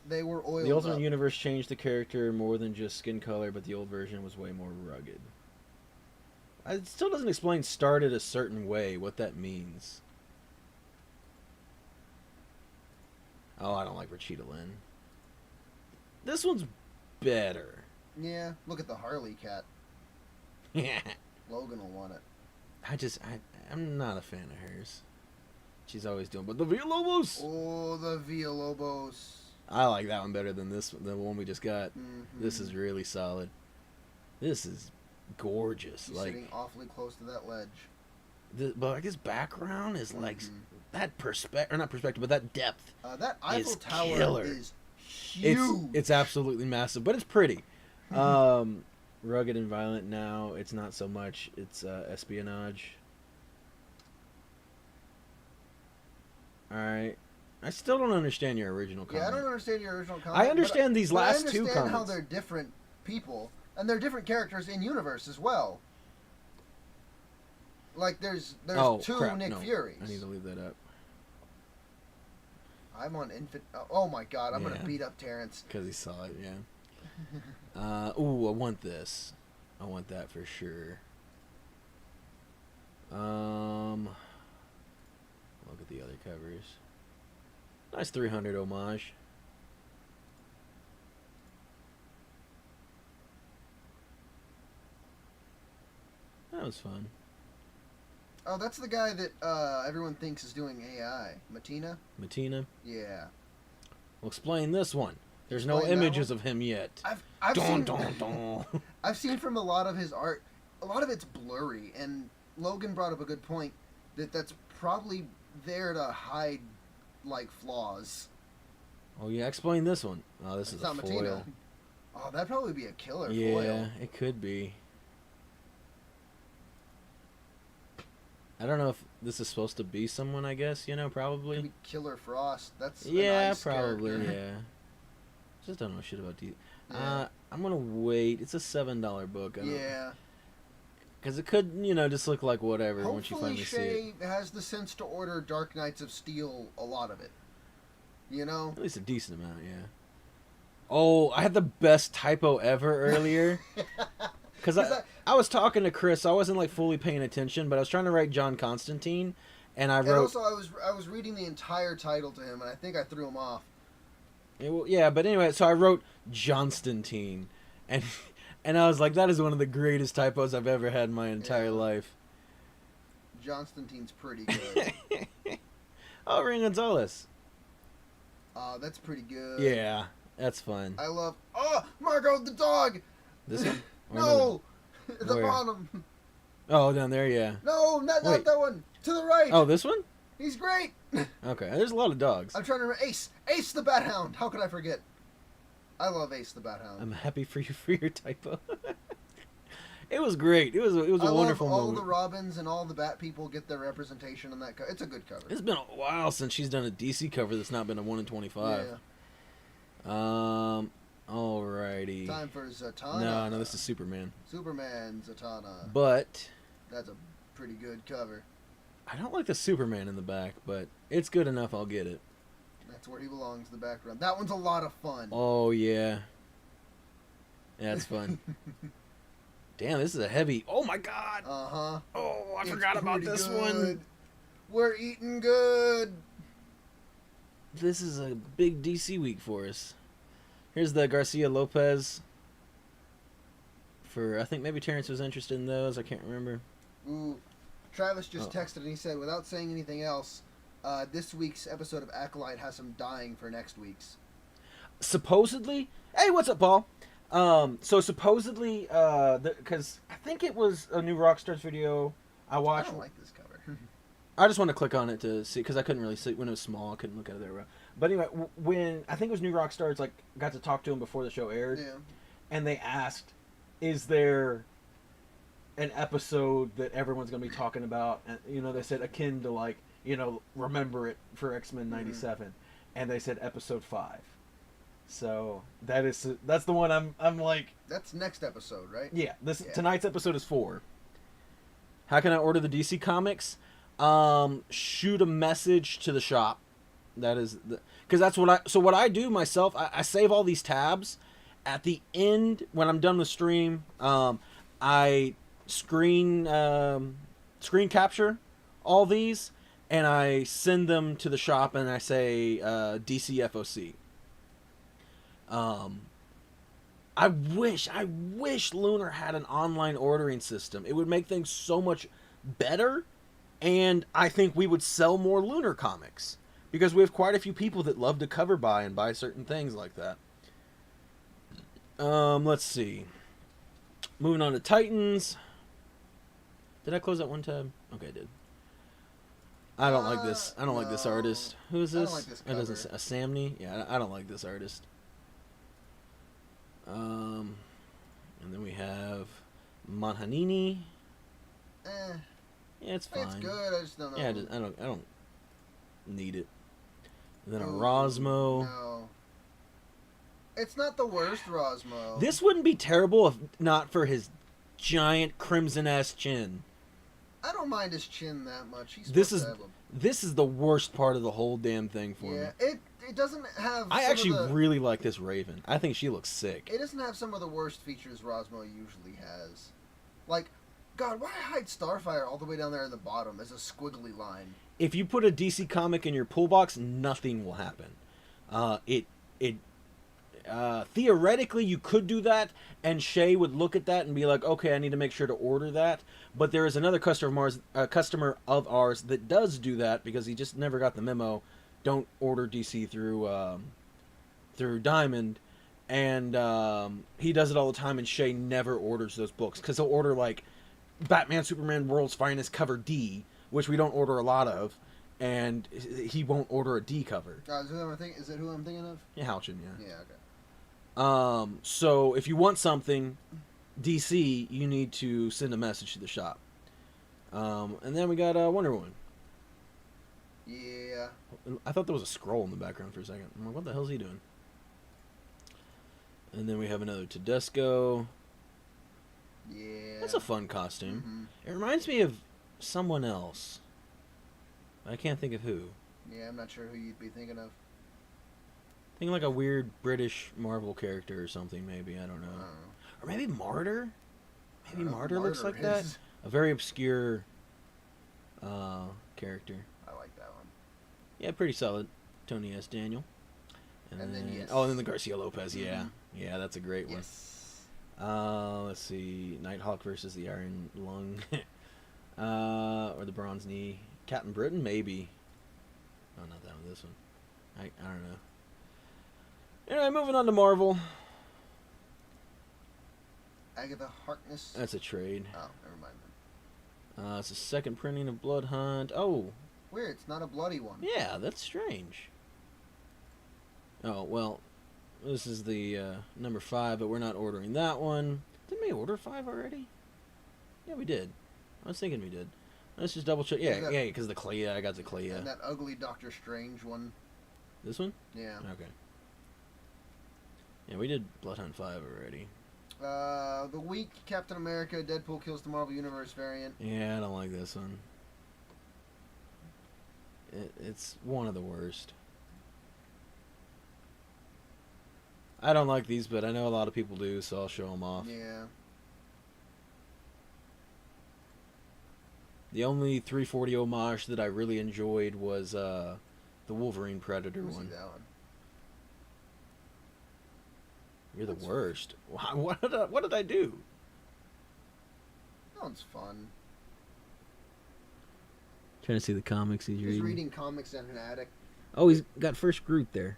They were oiled The Ultimate up. Universe changed the character more than just skin color, but the old version was way more rugged. It still doesn't explain started a certain way, what that means. Oh, I don't like Rachita Lynn. This one's better. Yeah, look at the Harley cat. Yeah. Logan will want it. I'm not a fan of hers. She's always doing, but the Villalobos! Oh, the Villalobos. I like that one better than the one we just got. Mm-hmm. This is really solid. This is gorgeous. He's sitting awfully close to that ledge. But like his background is like that perspective, or not perspective, but that depth. That Eiffel Tower killer. is huge. It's absolutely massive, but it's pretty. Rugged and violent now. It's not so much. It's espionage. All right. I still don't understand your original comment. Yeah, I don't understand your original comment. I understand these last two comments. I understand how comments. they're different people, and they're different characters in universe as well. Like there's two Nick Furies. I need to leave that up. I'm on infant. Oh my god, I'm gonna beat up Terrence because he saw it. Yeah. Ooh, I want this. I want that for sure. Look at the other covers. Nice 300 homage. That was fun. Oh, that's the guy that everyone thinks is doing AI. Matina? Yeah. We'll explain this one. There's no Explain that images of him yet. I've seen from a lot of his art, a lot of it's blurry, and Logan brought up a good point that's probably there to hide like flaws. Oh yeah, explain this one. Oh, this is a not foil. Matina. Oh, that'd probably be a killer foil. Yeah, it could be. I don't know if this is supposed to be someone, I guess, probably. Could be Killer Frost. That's probably, character. yeah. Just don't know shit about these. Yeah. I'm gonna wait. It's a $7 book. Yeah. Because it could, just look like whatever once you Hopefully finally see it. Shay has the sense to order Dark Knights of Steel, a lot of it. At least a decent amount, yeah. Oh, I had the best typo ever earlier. Because I was talking to Chris. I wasn't like fully paying attention, but I was trying to write John Constantine, And I And wrote. also, I was reading the entire title to him, and I think I threw him off. Yeah, but anyway, so I wrote Johnstantine, and and I was like, that is one of the greatest typos I've ever had in my entire life. Johnstantine's pretty good. Oh, Ring Gonzalez. That's pretty good. Yeah, that's fun. I love. Oh, Margot the dog. This one? Or No, at the Where? bottom. Oh, down there, yeah. No, not Wait. that one. To the right. Oh, this one? He's great. Okay, there's a lot of dogs. I'm trying to remember. Ace the Bat Hound. How could I forget? I love Ace the Bat Hound. I'm happy for you for your typo. It was great. It was a wonderful all moment. the Robins and all the Bat people get their representation in that. It's a good cover. It's been a while since she's done a DC cover that's not been a 1 in 25. Yeah. Alrighty. Time for Zatanna. No, this is Superman. Superman Zatanna. But That's a pretty good cover. I don't like the Superman in the back, but it's good enough. I'll get it. That's where he belongs, the background. That one's a lot of fun. Oh yeah, that's fun. Damn, this is a heavy. Oh my god. Uh-huh. Oh, I It's forgot about pretty this good. one. We're eating good. This is a big DC week for us. Here's the Garcia Lopez. For I think maybe Terrence was interested in those. I can't remember. Ooh. Travis just Oh. texted and he said, without saying anything else, this week's episode of Acolyte has some dying for next week's. Supposedly, hey, what's up, Paul? So supposedly, because I think it was a new Rockstars video I I watched. don't like this cover. I just want to click on it to see because I couldn't really see when it was small. I couldn't look at it there. Well. But anyway, when I think it was New Rockstars, like got to talk to him before the show aired, Yeah. and they asked, "Is there an episode that everyone's going to be talking about?" And they said akin to like remember it for X-Men '97, and they said episode 5. So that's the one I'm like. That's next episode, right? Yeah, Yeah. tonight's episode is 4. How can I order the DC comics? Shoot a message to the shop. That is because that's what I do myself. I save all these tabs. At the end, when I'm done with stream, I screen capture all these, and I send them to the shop, and I say DCFOC. I wish Lunar had an online ordering system. It would make things so much better, and I think we would sell more Lunar comics because we have quite a few people that love to cover buy and buy certain things like that. Let's see. Moving on to Titans. Did I close that one tab? Okay, I did. I don't like this. I don't like this no. artist. Who is this? I don't like this It doesn't cover. a Samney. Yeah, I don't like this artist. And then we have Manhanini. Eh, Yeah, it's fine. it's good. I just don't know. Yeah, I don't need it. And then a Ooh, Rosmo. No. It's not the worst Rosmo. This wouldn't be terrible if not for his giant crimson-ass chin. I don't mind his chin that much. He's This supposed is to have a- this is the worst part of the whole damn thing for me. Yeah, it doesn't have. I some actually of the, really like this Raven. I think she looks sick. It doesn't have some of the worst features Rosmo usually has. Like, God, why hide Starfire all the way down there in the bottom as a squiggly line? If you put a DC comic in your pull box, nothing will happen. Theoretically, you could do that, and Shay would look at that and be like, "Okay, I need to make sure to order that." But there is another customer of ours that does do that because he just never got the memo. Don't order DC through Diamond, and he does it all the time. And Shay never orders those books because he'll order like Batman, Superman, World's Finest cover D, which we don't order a lot of, and he won't order a D cover. Is it who I'm thinking of? Yeah, Halcyon, yeah. Yeah, okay. So if you want something DC, you need to send a message to the shop. And then we got Wonder Woman. Yeah. I thought there was a scroll in the background for a second. I'm like, what the hell is he doing? And then we have another Tedesco. Yeah. That's a fun costume. Mhm. It reminds me of someone else. I can't think of who. Yeah, I'm not sure who you'd be thinking of. Think like a weird British Marvel character or something, maybe. I don't know. Or maybe Martyr? Maybe I don't know Martyr who looks like Martyr that. is. A very obscure character. I like that one. Yeah, pretty solid. Tony S. Daniel. And then, yes. Oh, and then the Garcia Lopez. Yeah. Mhm. Yeah, that's a great one. Yes. Let's see. Nighthawk versus the Iron Lung. Or the Bronze Knee. Captain Britain, maybe. Oh, not that one. This one. I don't know. Anyway, moving on to Marvel. Agatha Harkness. That's a trade. Oh, never mind then. It's a second printing of Blood Hunt. Oh, Weird, it's not a bloody one. yeah, that's strange. Oh, well, this is the number 5, but we're not ordering that one. Didn't we order 5 already? Yeah, we did. I was thinking we did. Let's just double check. Yeah, yeah, because the Clea, I got the Clea. And that ugly Doctor Strange one. This one? Yeah. Okay. Yeah, we did Blood Hunt 5 already. The weak Captain America, Deadpool kills the Marvel Universe variant. Yeah, I don't like this one. It's one of the worst. I don't like these, but I know a lot of people do, so I'll show them off. Yeah. The only 340 homage that I really enjoyed was the Wolverine Predator Let me see one. that one. You're the That's worst. What did I do? That one's fun. Trying to see the comics he's He's reading comics in an attic. Oh, he's got first Groot there,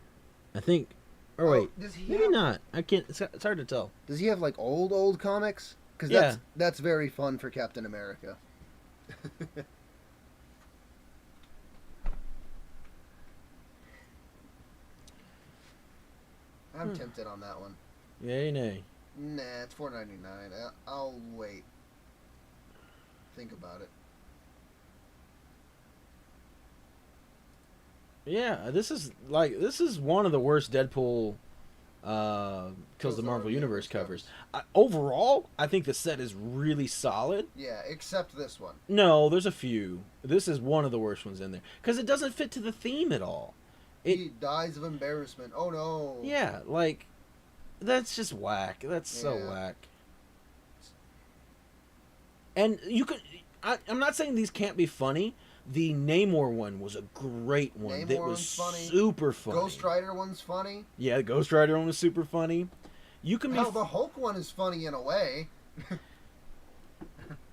I think. Or wait, does he maybe have, not. I can't. It's hard to tell. Does he have like old comics? Because Yeah. that's very fun for Captain America. I'm tempted on that one. Yay, nay. Nah, it's $4.99. I'll wait. Think about it. Yeah, this is one of the worst Deadpool kills the Marvel Universe covers. Overall, I think the set is really solid. Yeah, except this one. No, there's a few. This is one of the worst ones in there because it doesn't fit to the theme at all. He dies of embarrassment. Oh no. Yeah, like that's just whack. That's so Yeah. whack. And you could. I'm not saying these can't be funny. The Namor one was a great one. Namor That was one's funny. super funny. Ghost Rider one's funny. Yeah, the Ghost Rider one was super funny. You can be. Hell, the Hulk one is funny in a way.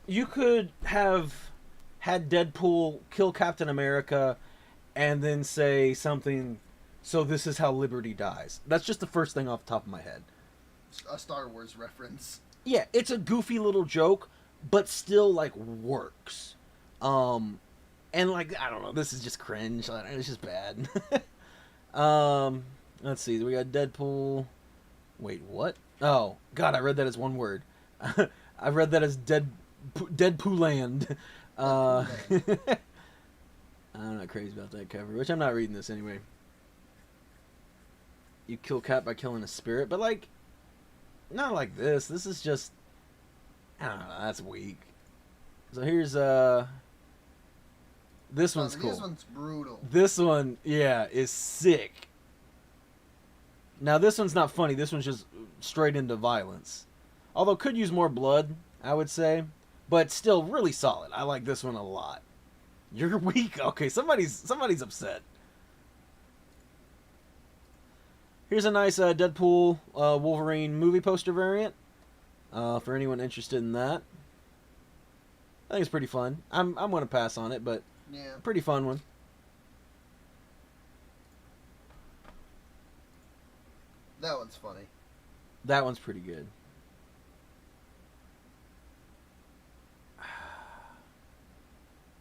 You could have had Deadpool kill Captain America, and then say something. So this is how Liberty dies. That's just the first thing off the top of my head. A Star Wars reference. Yeah, it's a goofy little joke, but still like works. And like I don't know, this is just cringe. It's just bad. Let's see. We got Deadpool. Wait, what? Oh God, I read that as one word. I read that as Deadpool Land. I'm not crazy about that cover, which I'm not reading this anyway. You kill Cap by killing a spirit, but like, not like this. This is just, I don't know. That's weak. So here's this one's cool. This one's brutal. This one, yeah, is sick. Now this one's not funny. This one's just straight into violence. Although could use more blood, I would say, but still really solid. I like this one a lot. You're weak. Okay, somebody's upset. Here's a nice Deadpool Wolverine movie poster variant. For anyone interested in that, I think it's pretty fun. I'm gonna pass on it, but Yeah. pretty fun one. That one's funny. That one's pretty good.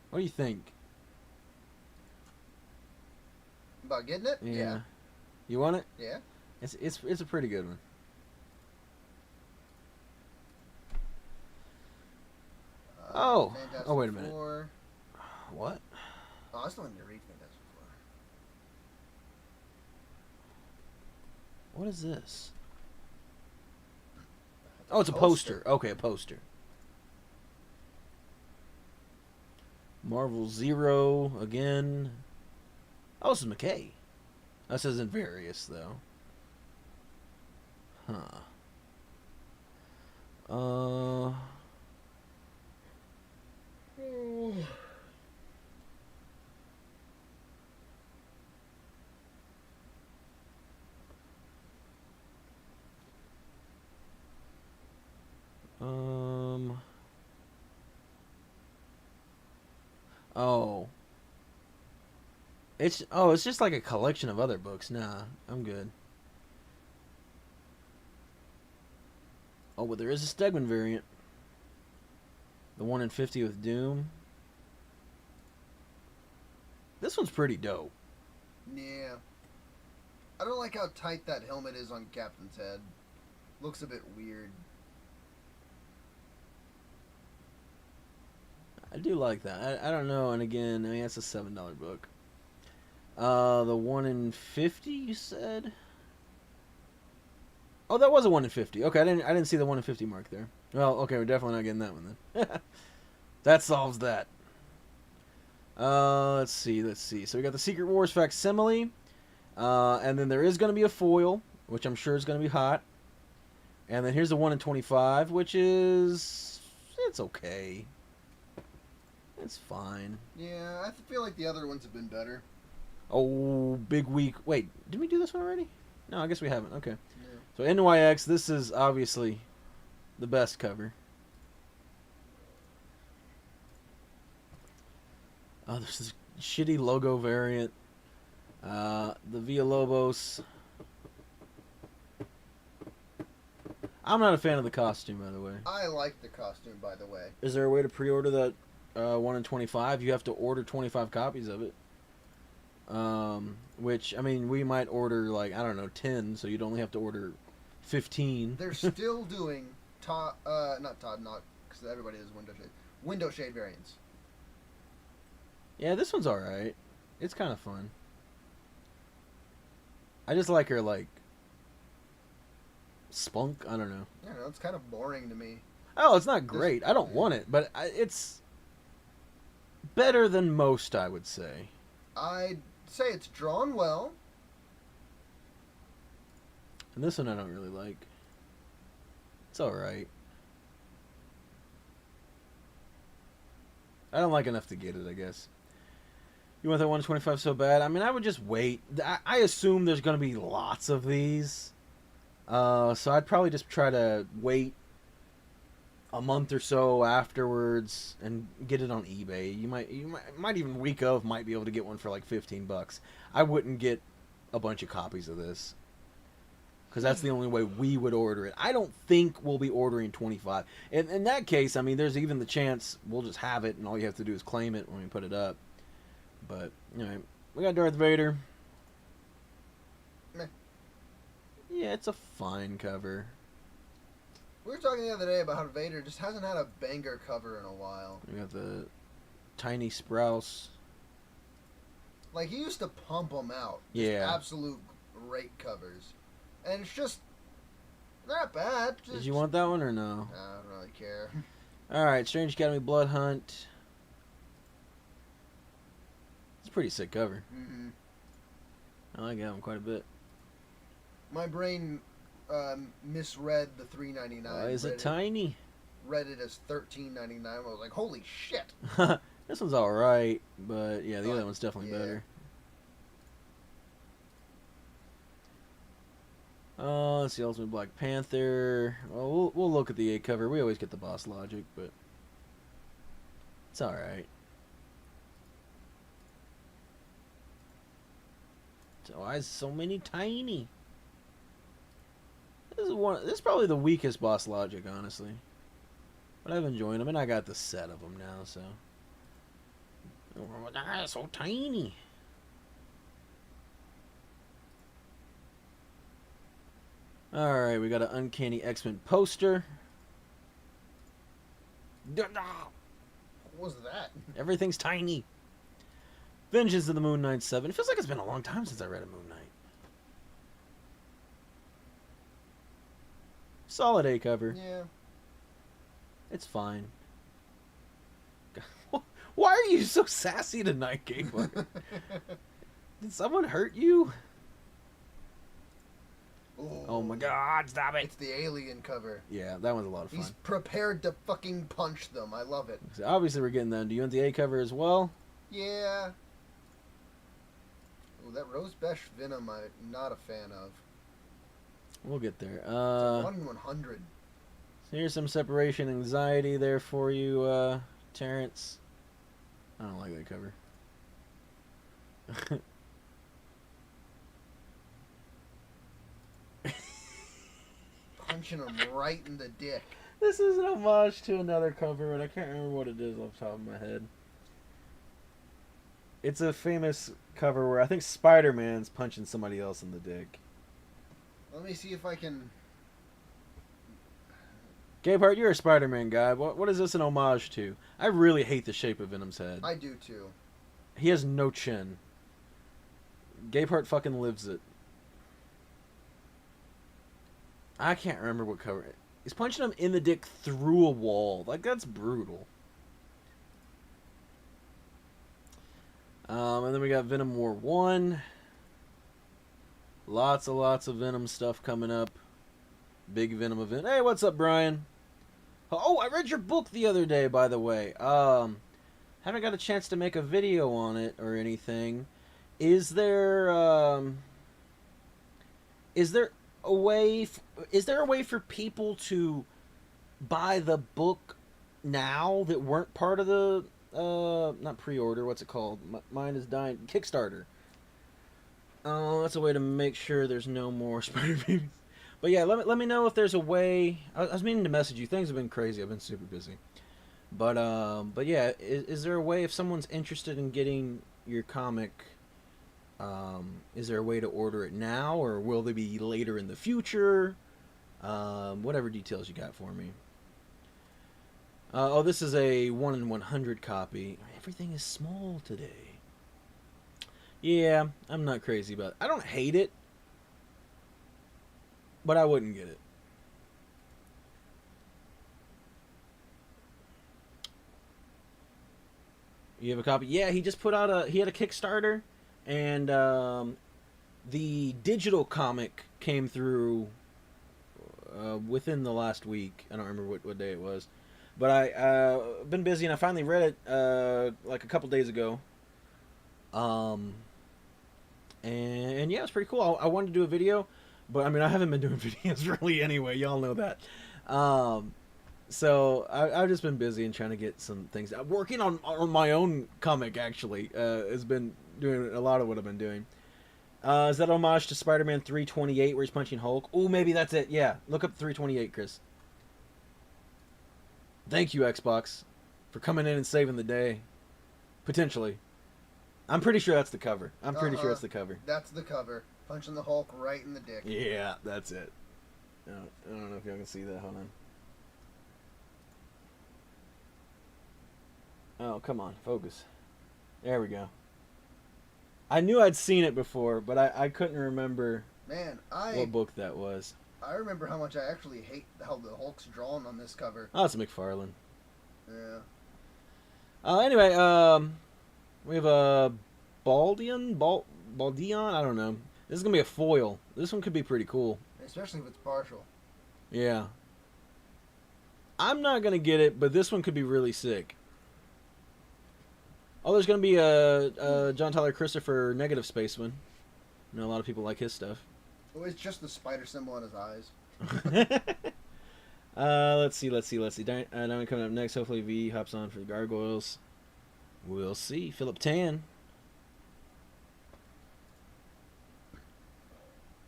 What do you think? About getting it? Yeah. You want it? Yeah. It's a pretty good one. Oh. Fantastic Oh, wait a minute. Four. What? Oh, I still need to read Fantastic Four. What is this? Oh, it's a poster. Okay, a poster. Marvel Zero again. Oh, this is McKay. This isn't various though. Huh. Oh. It's just like a collection of other books. Nah, I'm good. Oh, but there is a Stegman variant. The 1 in 50 with Doom. This one's pretty dope. Yeah. I don't like how tight that helmet is on Captain's head. Looks a bit weird. I do like that. I don't know, and again, I mean, that's a $7 book. The 1 in 50, you said? Oh, that was a 1 in 50. Okay, I didn't see the 1 in 50 mark there. Well, okay, we're definitely not getting that one then. That solves that. Let's see. So we got the Secret Wars facsimile, and then there is going to be a foil, which I'm sure is going to be hot. And then here's the 1 in 25, which it's okay. It's fine. Yeah, I feel like the other ones have been better. Oh, big week. Wait, did we do this one already? No, I guess we haven't. Okay. Yeah. So NYX, this is obviously the best cover. Oh, there's this shitty logo variant. The Villalobos. I'm not a fan of the costume, by the way. I like the costume, by the way. Is there a way to pre-order that 1 in 25? You have to order 25 copies of it. Which, I mean, we might order, like, I don't know, 10, so you'd only have to order 15. They're still doing not Todd Knock, because everybody has window shade variants. Yeah, this one's alright. It's kind of fun. I just like her, like, spunk. I don't know. I don't know, it's kind of boring to me. Oh, it's not great. I don't want it, but it's better than most, I would say. I'd say it's drawn well. And this one I don't really like. It's alright. I don't like enough to get it, I guess. You want that 125 so bad? I mean, I would just wait. I assume there's going to be lots of these. So I'd probably just try to wait a month or so afterwards and get it on eBay. You might even week of might be able to get one for like $15. I wouldn't get a bunch of copies of this because that's the only way we would order it. I don't think we'll be ordering 25. In that case, I mean, there's even the chance we'll just have it and all you have to do is claim it when we put it up. But, you know, we got Darth Vader. Meh. Yeah, it's a fine cover. We were talking the other day about how Vader just hasn't had a banger cover in a while. We got the Tiny Sprouse. Like, he used to pump them out. Yeah. Just absolute great covers. And it's just, they're not bad. Did you want that one or no? I don't really care. Alright, Strange Academy Blood Hunt. It's a pretty sick cover. Mm-hmm. I like that one quite a bit. My brain misread the $3.99. Why is it tiny? Read it as $13.99. I was like, holy shit. This one's alright, but yeah, the other one's definitely yeah. better. Let's see, Ultimate Black Panther. Well, we'll look at the A cover. We always get the Boss Logic, but it's alright. So why is so many tiny? This is probably the weakest Boss Logic, honestly. But I've enjoyed them, and I got the set of them now, so. Ah, so tiny. Alright, we got an Uncanny X-Men poster. What was that? Everything's tiny. Vengeance of the Moon Knight 7. It feels like it's been a long time since I read a Moon Knight. Solid A cover. Yeah. It's fine. Why are you so sassy tonight, Gamer? Did someone hurt you? Ooh. Oh my god, stop it. It's the Alien cover. Yeah, that one's a lot of fun. He's prepared to fucking punch them. I love it. So obviously we're getting them. Do you want the A cover as well? Yeah. Ooh, that Rose Besh Venom I'm not a fan of. We'll get there. It's a 1 in 100. So here's some separation anxiety there for you, Terrence. I don't like that cover. Punching him right in the dick. This is an homage to another cover, but I can't remember what it is off the top of my head. It's a famous cover where I think Spider-Man's punching somebody else in the dick. Let me see if I can... Gabehart, you're a Spider-Man guy. What is this an homage to? I really hate the shape of Venom's head. I do too. He has no chin. Gabehart fucking lives it. I can't remember what cover. He's punching him in the dick through a wall. Like, that's brutal. And then we got Venom War 1. Lots of Venom stuff coming up. Big Venom event. Hey, what's up, Brian? Oh, I read your book the other day, by the way. Haven't got a chance to make a video on it or anything. Is there a way for people to buy the book now that weren't part of the not pre-order, what's it called? Mine is dying. Kickstarter. That's a way to make sure there's no more Spider Babies. But yeah, let me know if there's a way. I was meaning to message you. Things have been crazy. I've been super busy. But yeah, is there a way if someone's interested in getting your comic? Is there a way to order it now, or will they be later in the future? Whatever details you got for me. Oh, this is a 1 in 100 copy. Everything is small today. Yeah, I'm not crazy about it. I don't hate it, but I wouldn't get it. You have a copy? Yeah, he just put out he had a Kickstarter, and the digital comic came through within the last week. I don't remember what day it was. But I've been busy, and I finally read it like a couple days ago. And yeah, it's pretty cool. I wanted to do a video, but I mean, I haven't been doing videos really anyway. Y'all know that. So I've just been busy and trying to get some things. Working on my own comic, actually, has been doing a lot of what I've been doing. Is that homage to Spider-Man 328 where he's punching Hulk? Oh, maybe that's it. Yeah, look up 328, Chris. Thank you, Xbox, for coming in and saving the day. Potentially. I'm pretty sure that's the cover. I'm pretty sure that's the cover. That's the cover. Punching the Hulk right in the dick. Yeah, that's it. I don't know if y'all can see that. Hold on. Oh, come on. Focus. There we go. I knew I'd seen it before, but I couldn't remember what book that was. I remember how much I actually hate how the Hulk's drawn on this cover. Oh, it's McFarlane. Yeah. Anyway, we have a Baldion? I don't know. This is going to be a foil. This one could be pretty cool. Especially if it's partial. Yeah. I'm not going to get it, but this one could be really sick. Oh, there's going to be a John Tyler Christopher Negative Spaceman. I know a lot of people like his stuff. Oh, it's just the spider symbol on his eyes. Let's see. Diamond coming up next. Hopefully V hops on for the Gargoyles. We'll see. Philip Tan.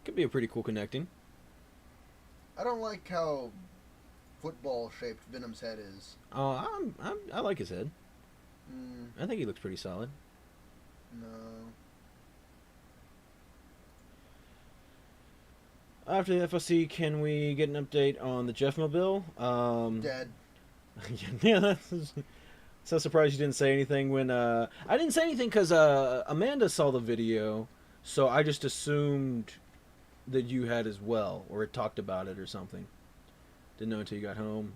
Could be a pretty cool connecting. I don't like how football-shaped Venom's head is. Oh, I like his head. Mm, I think he looks pretty solid. no. After the FOC, can we get an update on the Jeffmobile? Dead. Yeah, that's so surprised you didn't say anything when I didn't say anything because Amanda saw the video, so I just assumed that you had as well, or had talked about it or something. Didn't know until you got home.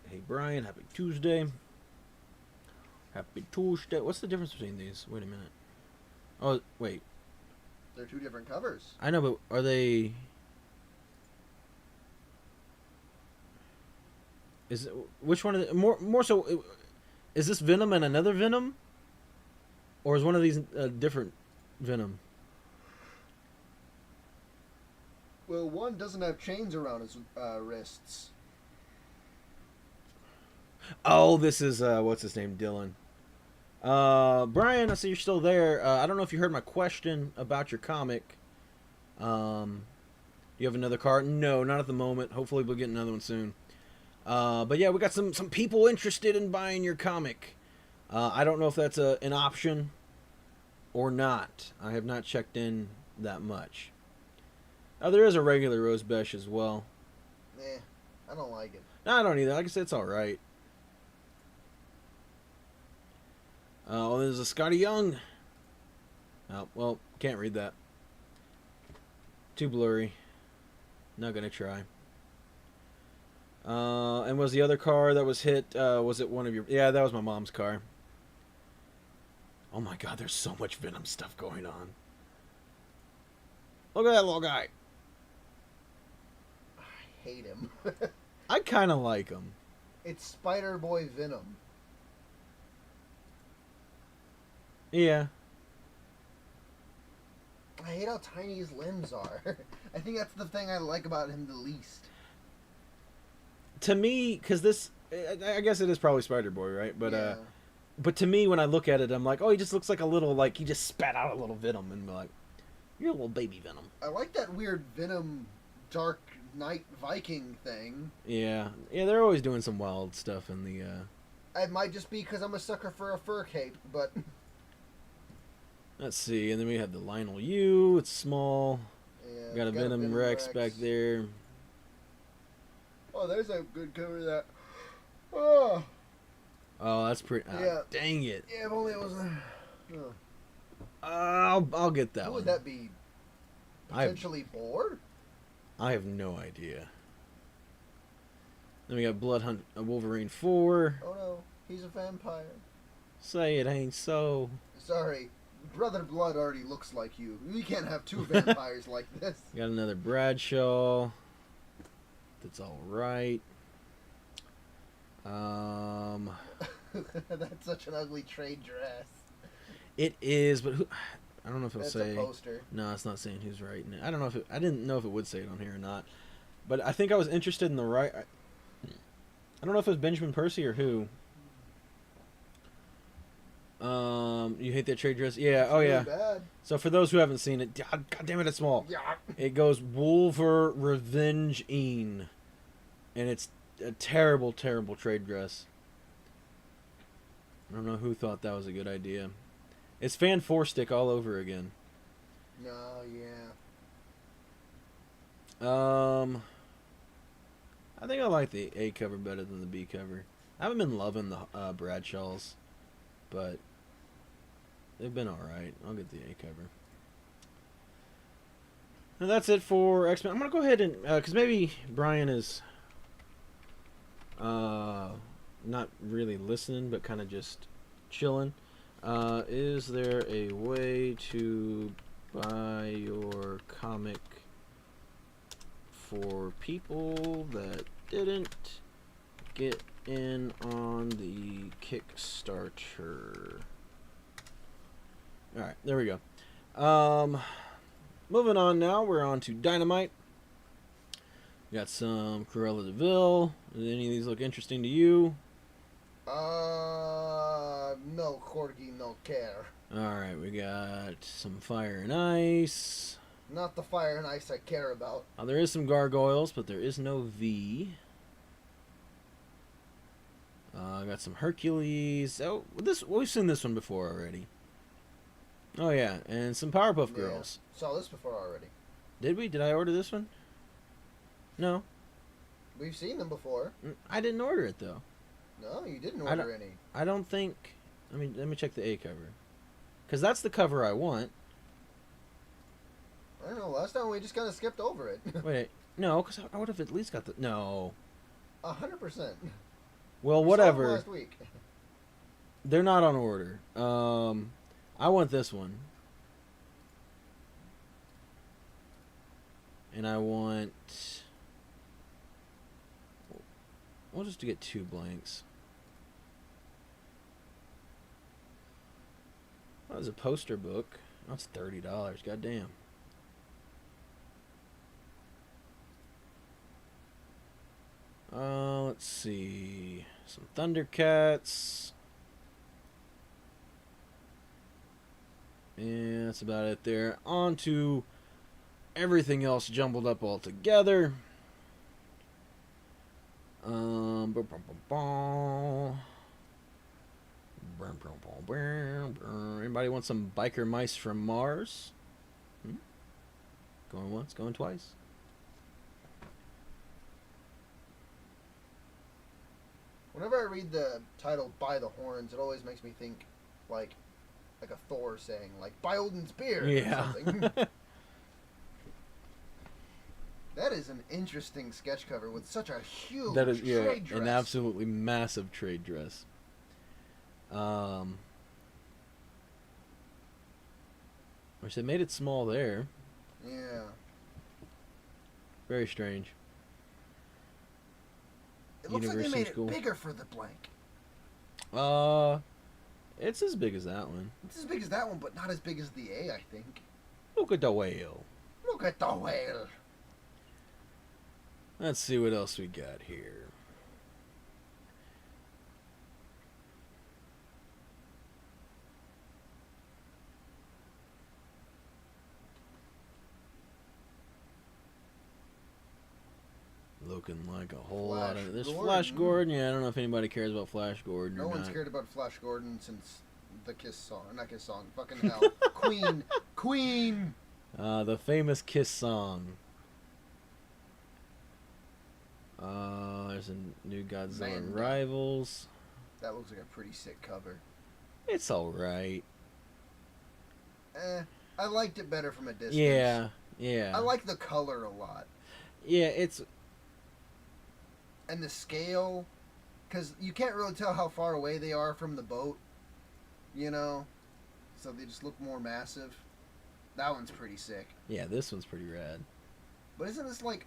Hey Brian, happy Tuesday. Happy Tuesday. What's the difference between these? Wait a minute. Oh wait. They're two different covers. I know, but are they? Is which one of the more so? Is this Venom and another Venom, or is one of these different Venom? Well, one doesn't have chains around his wrists. Oh, this is what's his name, Dylan. Brian, I see you're still there. I don't know if you heard my question about your comic. Do you have another card? No, not at the moment. Hopefully, we'll get another one soon. But yeah, we got some people interested in buying your comic. I don't know if that's an option or not. I have not checked in that much. There is a regular Rose Besh as well. I don't like it. No, I don't either. Like I said, it's all right. Oh, there's a Scotty Young. Oh, well, can't read that. Too blurry. Not gonna try. And was the other car that was hit, was it one of your... Yeah, that was my mom's car. Oh my god, there's so much Venom stuff going on. Look at that little guy. I hate him. I kind of like him. It's Spider-Boy Venom. Yeah. I hate how tiny his limbs are. I think that's the thing I like about him the least. To me, because this... I guess it is probably Spider-Boy, right? But, yeah. But to me, when I look at it, I'm like, oh, he just looks like a little, like, he just spat out a little Venom, and be like, you're a little baby Venom. I like that weird Venom Dark Knight Viking thing. Yeah. Yeah, they're always doing some wild stuff in the, It might just be because I'm a sucker for a fur cape, but... Let's see, and then we have the Lionel U, it's small. Yeah, Got a Venom Rex back there. Oh, there's a good cover of that. Oh, Oh, that's pretty... Yeah. Dang it. yeah, if only it was... I'll get that Who one. would that be? Potentially Boar? I have no idea. Then we got Blood Hunt Wolverine 4. Oh no, he's a vampire. Say it ain't so. Sorry, Brother Blood already looks like you. We can't have two vampires like this. Got another Bradshaw. That's all right. That's such an ugly trade dress. It is, but who, I don't know if it'll That's say. a poster. No, it's not saying who's writing it. I don't know if it, I didn't know if it would say it on here or not. But I think I was interested in the right. I don't know if it was Benjamin Percy or who. You hate that trade dress? Yeah. Oh Really yeah. bad. So for those who haven't seen it, God damn it, it's small. Yeah. It goes Wolver Revenge Een, and it's a terrible, terrible trade dress. I don't know who thought that was a good idea. It's Fan Four Stick all over again. No, yeah. I think I like the A cover better than the B cover. I haven't been loving the Bradshaws, but they've been all right. I'll get the A cover. And that's it for X-Men. I'm gonna go ahead and because maybe Brian is not really listening, but kind of just chilling. Is there a way to buy your comic for people that didn't get in on the Kickstarter? Alright, there we go. Moving on now, we're on to Dynamite. Got some Cruella de Vil. Do any of these look interesting to you? No corgi, no care. Alright, we got some Fire and Ice. Not the fire and ice I care about. There is some gargoyles, but there is no V. Got some Hercules. Oh, we've seen this one before already. Oh yeah, and some Powerpuff Girls. Yeah, saw this before already. Did we? Did I order this one? No. We've seen them before. I didn't order it though. No, you didn't order any. I don't think. I mean, let me check the A cover, because that's the cover I want. I don't know. Last time we just kind of skipped over it. Wait, no, because I would have at least got the... No. 100%. Well, We whatever. saw them last week. They're not on order. I want this one. And I want... We'll just get 2 blanks. Oh, there's a poster book. That's $30. Goddamn. Let's see. Some Thundercats. And that's about it there. On to everything else jumbled up all together. Anybody want some biker mice from Mars? Going once, going twice. Whenever I read the title "By the Horns," it always makes me think like a Thor saying, like, "By Odin's beard." Yeah. Or something. That is an interesting sketch cover with such a huge That is trade dress. an absolutely massive trade dress. Which they made it small there. Yeah. Very strange. It looks like they University made school. it bigger for the blank. It's as big as that one. It's as big as that one, but not as big as the A, I think. Look at the whale. Look at the whale. Let's see what else we got here. Looking like a whole lot of... There's Flash Gordon. Yeah, I don't know if anybody cares about Flash Gordon or No not. one's cared about Flash Gordon since the Kiss song. Not Kiss song. Fucking hell. Queen. Queen. The famous Kiss song. There's a new Godzilla Man. Rivals. That looks like a pretty sick cover. It's alright. I liked it better from a distance. Yeah, yeah. I like the color a lot. Yeah, it's... And the scale, because you can't really tell how far away they are from the boat, you know? So they just look more massive. That one's pretty sick. Yeah, this one's pretty rad. But isn't this like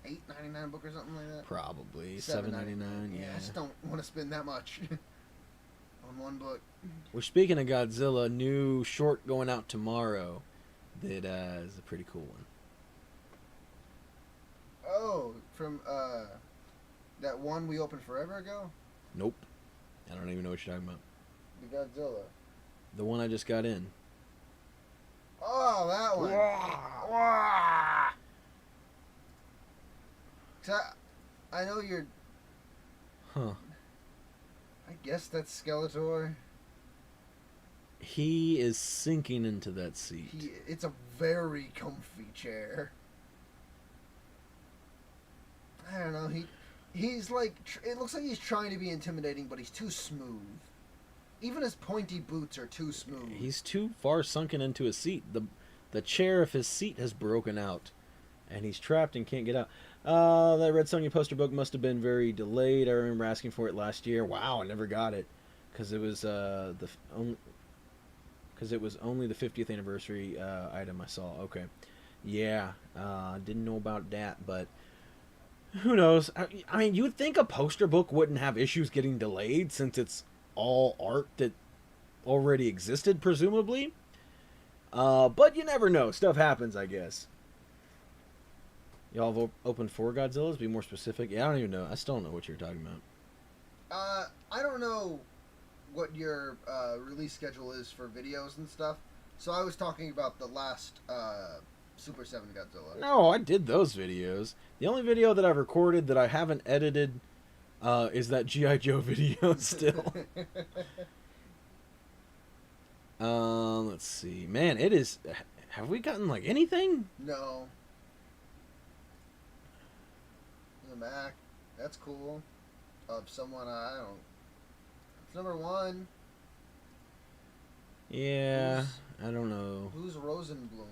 $8.99 book or something like that? Probably. $7.99. $7.99, yeah. I just don't want to spend that much on one book. We're speaking of Godzilla, new short going out tomorrow that is a pretty cool one. Oh, from that one we opened forever ago? Nope. I don't even know what you're talking about. The Godzilla. The one I just got in. Oh, that one. Wah! 'Cause I know you're... Huh. I guess that's Skeletor. He is sinking into that seat. It's a very comfy chair. I don't know. He's like... It looks like he's trying to be intimidating, but he's too smooth. Even his pointy boots are too smooth. He's too far sunken into his seat. The chair of his seat has broken out, and he's trapped and can't get out. That Red Sonja poster book must have been very delayed. I remember asking for it last year. Wow, I never got it because it was only the 50th anniversary item I saw. Okay, yeah, didn't know about that, but who knows? I mean, you'd think a poster book wouldn't have issues getting delayed since it's all art that already existed, presumably. But you never know. Stuff happens, I guess. Y'all have opened 4 Godzillas? Be more specific. Yeah, I don't even know. I still don't know what you're talking about. I don't know what your release schedule is for videos and stuff. So I was talking about the last Super 7 Godzilla. No, I did those videos. The only video that I've recorded that I haven't edited is that G.I. Joe video still. Let's see. Man, it is... Have we gotten, like, anything? No. The Mac. That's cool. Of someone I don't... It's number 1. Yeah, I don't know. Who's Rosenblum?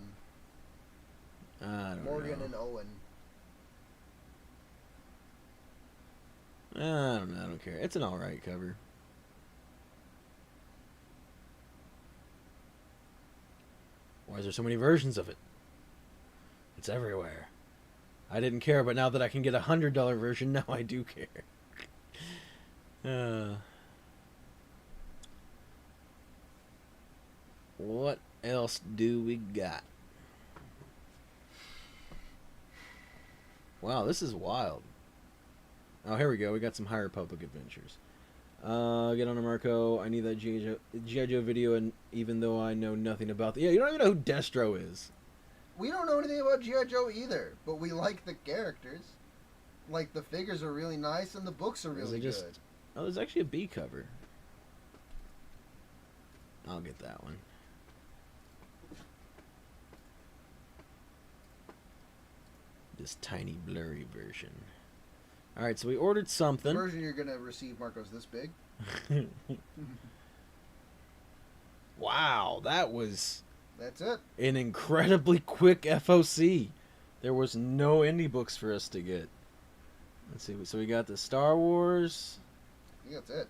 I don't Morgan know. and Owen. I don't know. I don't care. It's an alright cover. Why is there so many versions of it? It's everywhere. I didn't care, but now that I can get a $100 version, now I do care. What else do we got? Wow, this is wild. Oh, here we go. We got some High Republic adventures. Get on to Marco. I need that G.I. Joe video, and even though I know nothing about the... Yeah, you don't even know who Destro is. We don't know anything about G.I. Joe either, but we like the characters. Like, the figures are really nice, and the books are really good. Oh, there's actually a B cover. I'll get that one. This tiny, blurry version. Alright, so we ordered something. The version you're going to receive, Marco's this big. Wow, that was... That's it. An incredibly quick FOC. There was no indie books for us to get. Let's see. So we got the Star Wars. I think that's it.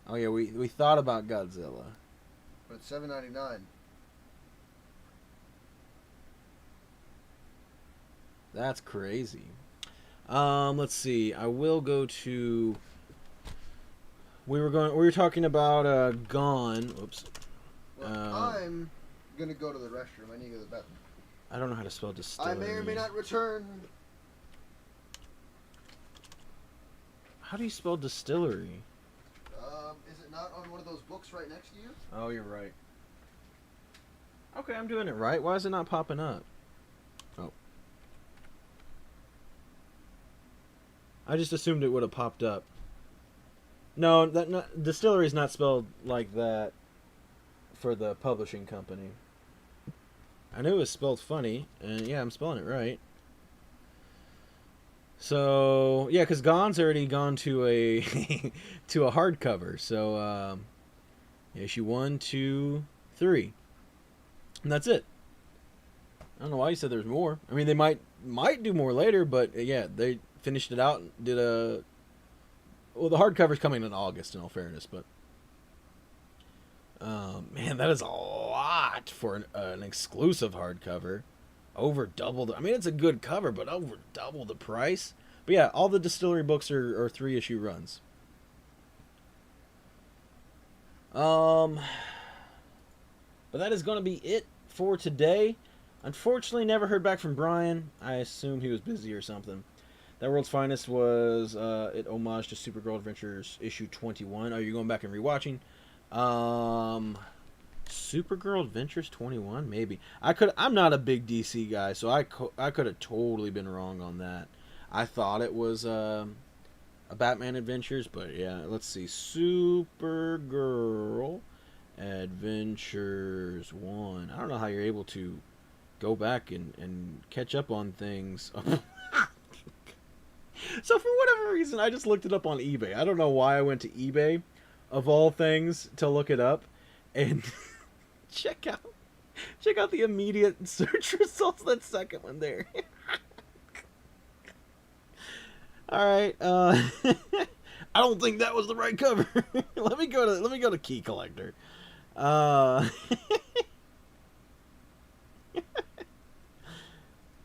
Oh yeah, we thought about Godzilla. But it's $7.99. That's crazy. Let's see. I will go to. We were talking about Gone. Oops. Well, I'm gonna go to the restroom. I need to go to the bathroom. I don't know how to spell distillery. I may or may not return. How do you spell distillery? Is it not on one of those books right next to you? Oh, you're right. Okay, I'm doing it right. Why is it not popping up? Oh. I just assumed it would have popped up. No, distillery is not spelled like that for the publishing company. I knew it was spelled funny, and yeah, I'm spelling it right. So yeah, because Gone's already gone to a to a hardcover. So issue 1, 2, 3, and that's it. I don't know why you said there's more. I mean, they might do more later, but yeah, they finished it out and did a. Well, the hardcover's coming in August, in all fairness, but man, that is a lot for an exclusive hardcover. Over double the... I mean, it's a good cover, but over double the price. But yeah, all the distillery books are 3-issue runs. But that is going to be it for today. Unfortunately, never heard back from Brian. I assumed he was busy or something. That World's Finest was an homage to Supergirl Adventures issue 21. Are you going back and rewatching? Supergirl Adventures 21, maybe. I'm not a big DC guy, so I could have totally been wrong on that. I thought it was a Batman Adventures, but yeah, let's see. Supergirl Adventures 1. I don't know how you're able to go back and catch up on things. So for whatever reason, I just looked it up on eBay. I don't know why I went to eBay, of all things, to look it up, and check out the immediate search results. That second one there. All right. I don't think that was the right cover. let me go to Key Collector.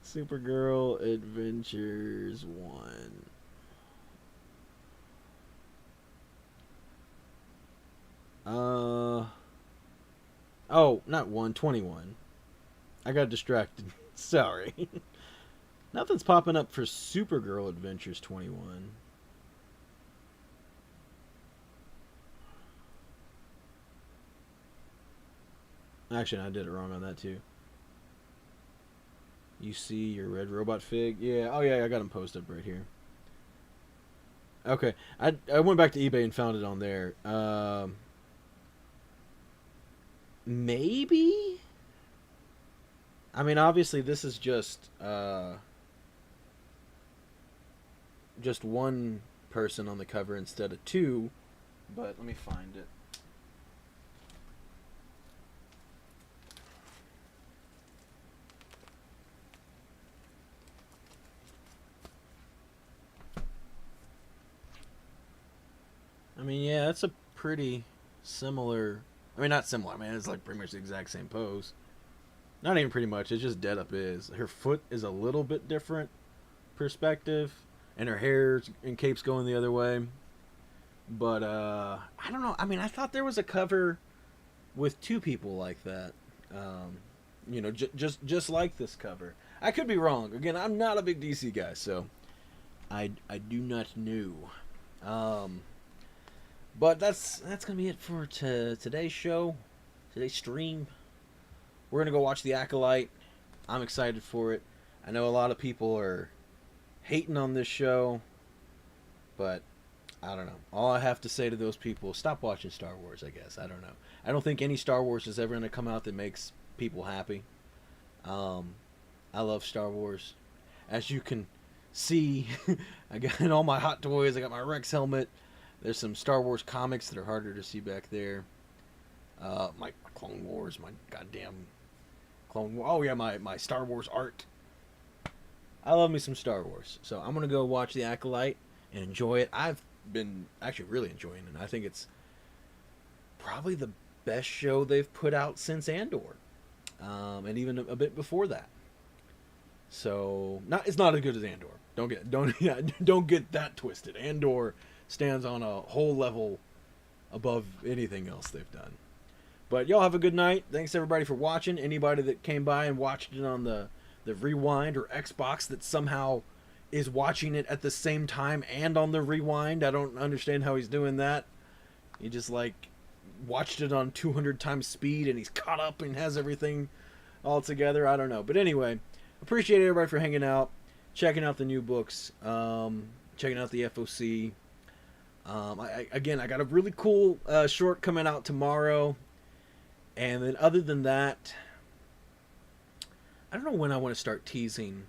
Supergirl Adventures 1. Oh, not 1, 21. I got distracted. Sorry. Nothing's popping up for Supergirl Adventures 21. Actually, I did it wrong on that too. You see your red robot fig? Yeah. Oh yeah, I got them posted right here. Okay, I went back to eBay and found it on there. Maybe. I mean, obviously, this is just one person on the cover instead of two. But let me find it. I mean, yeah, that's a pretty similar... I mean, not similar. I mean, it's like pretty much the exact same pose. Not even pretty much. It's just dead up is. Her foot is a little bit different perspective. And her hair and cape's going the other way. But, I don't know. I mean, I thought there was a cover with two people like that. Just like this cover. I could be wrong. Again, I'm not a big DC guy, so I do not know. But that's gonna be it for today's show, today's stream. We're gonna go watch The Acolyte. I'm excited for it. I know a lot of people are hating on this show, but I don't know. All I have to say to those people, stop watching Star Wars, I guess. I don't know. I don't think any Star Wars is ever going to come out that makes people happy. I love Star Wars. As you can see, I got all my Hot Toys. I got my Rex helmet. There's some Star Wars comics that are harder to see back there. My Clone Wars, my goddamn Clone Wars. Oh, yeah, my Star Wars art. I love me some Star Wars. So I'm going to go watch The Acolyte and enjoy it. I've been actually really enjoying it. I think it's probably the best show they've put out since Andor, and even a bit before that. So it's not as good as Andor. Don't get that twisted. Andor stands on a whole level above anything else they've done. But y'all have a good night. Thanks everybody for watching. Anybody that came by and watched it on the Rewind or Xbox that somehow is watching it at the same time and on the Rewind. I don't understand how he's doing that. He just watched it on 200 times speed and he's caught up and has everything all together. I don't know. But anyway, appreciate everybody for hanging out, checking out the new books, checking out the FOC. I got a really cool short coming out tomorrow. And then other than that, I don't know when I want to start teasing.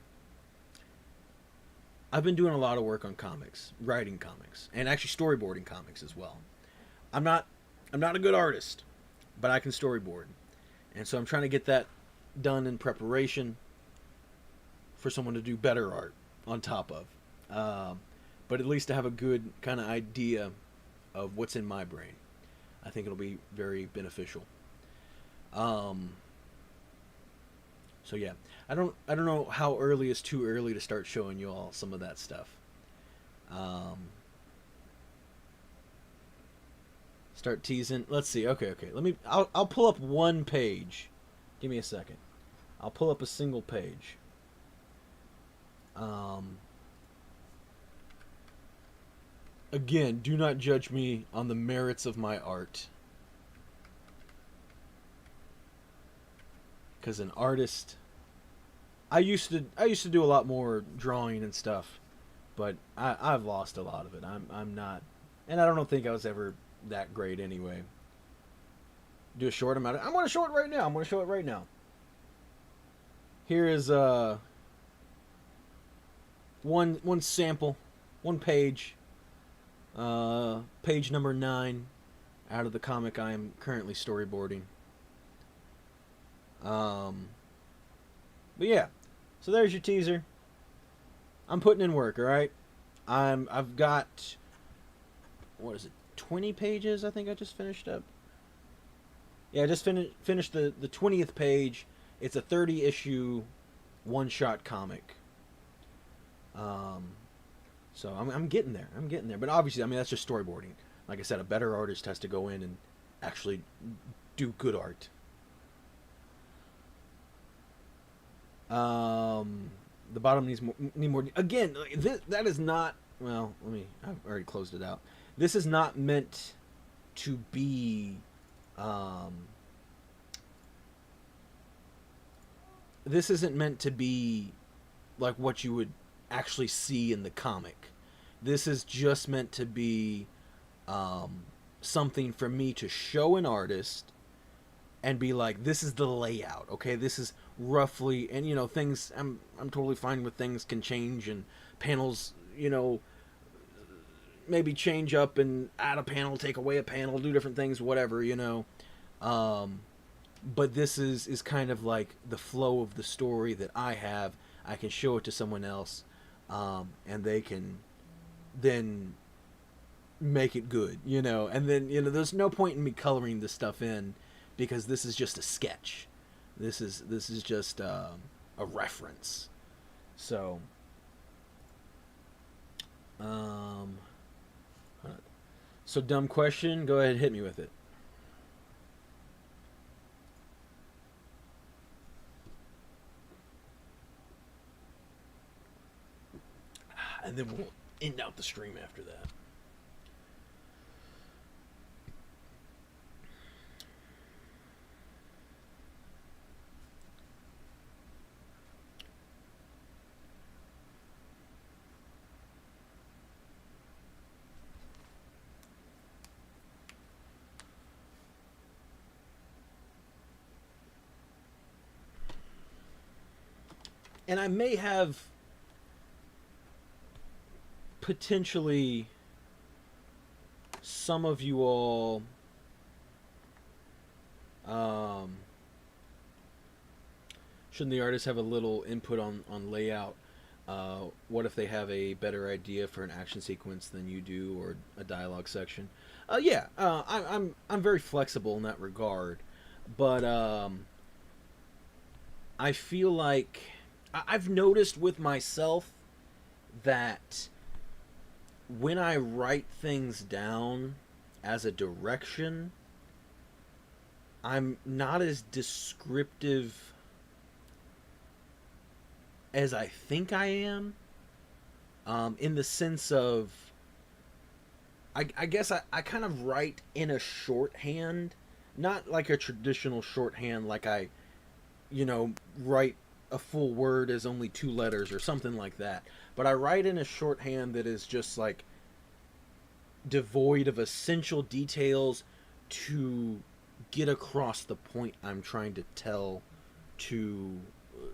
I've been doing a lot of work on comics, writing comics, and actually storyboarding comics as well. I'm not a good artist, but I can storyboard. And so I'm trying to get that done in preparation for someone to do better art on top of. But at least to have a good kind of idea of what's in my brain. I think it'll be very beneficial. So yeah, I don't know how early is too early to start showing you all some of that stuff. Start teasing. Let's see. Okay. I'll pull up one page. Give me a second. I'll pull up a single page. Again, do not judge me on the merits of my art. Because an artist, I used to do a lot more drawing and stuff, but I've lost a lot of it. I'm not, and I don't think I was ever that great anyway. Do a short amount. I'm gonna show it right now. I'm gonna show it right now. Here is one sample, one page, page number 9 out of the comic I am currently storyboarding. But yeah, so there's your teaser. I'm putting in work, all right. I've got, what is it, 20 pages? I think I just finished up. Yeah, I just finished the 20th page. It's a 30-issue one-shot comic. So I'm getting there. But obviously, I mean, that's just storyboarding. Like I said, a better artist has to go in and actually do good art. The bottom need more. Again, that is not. Well, I've already closed it out. This is not meant to be. This isn't meant to be like what you would actually see in the comic. This is just meant to be something for me to show an artist and be like, this is the layout, okay? This is roughly, and things, I'm totally fine with things can change and panels, maybe change up and add a panel, take away a panel, do different things, whatever, but this is kind of like the flow of the story that I have. I can show it to someone else, and they can then make it good, and then, there's no point in me coloring this stuff in, because this is just a sketch. This is just a reference. So, so dumb question. Go ahead, hit me with it. and then we'll end out the stream after that. And I may have potentially some of you all shouldn't the artists have a little input on layout? What if they have a better idea for an action sequence than you do, or a dialogue section? I'm very flexible in that regard, but I feel like I've noticed with myself that when I write things down as a direction, I'm not as descriptive as I think I am, in the sense of, I guess I kind of write in a shorthand, not like a traditional shorthand, like I, write a full word as only 2 letters or something like that. But I write in a shorthand that is just like devoid of essential details to get across the point I'm trying to tell to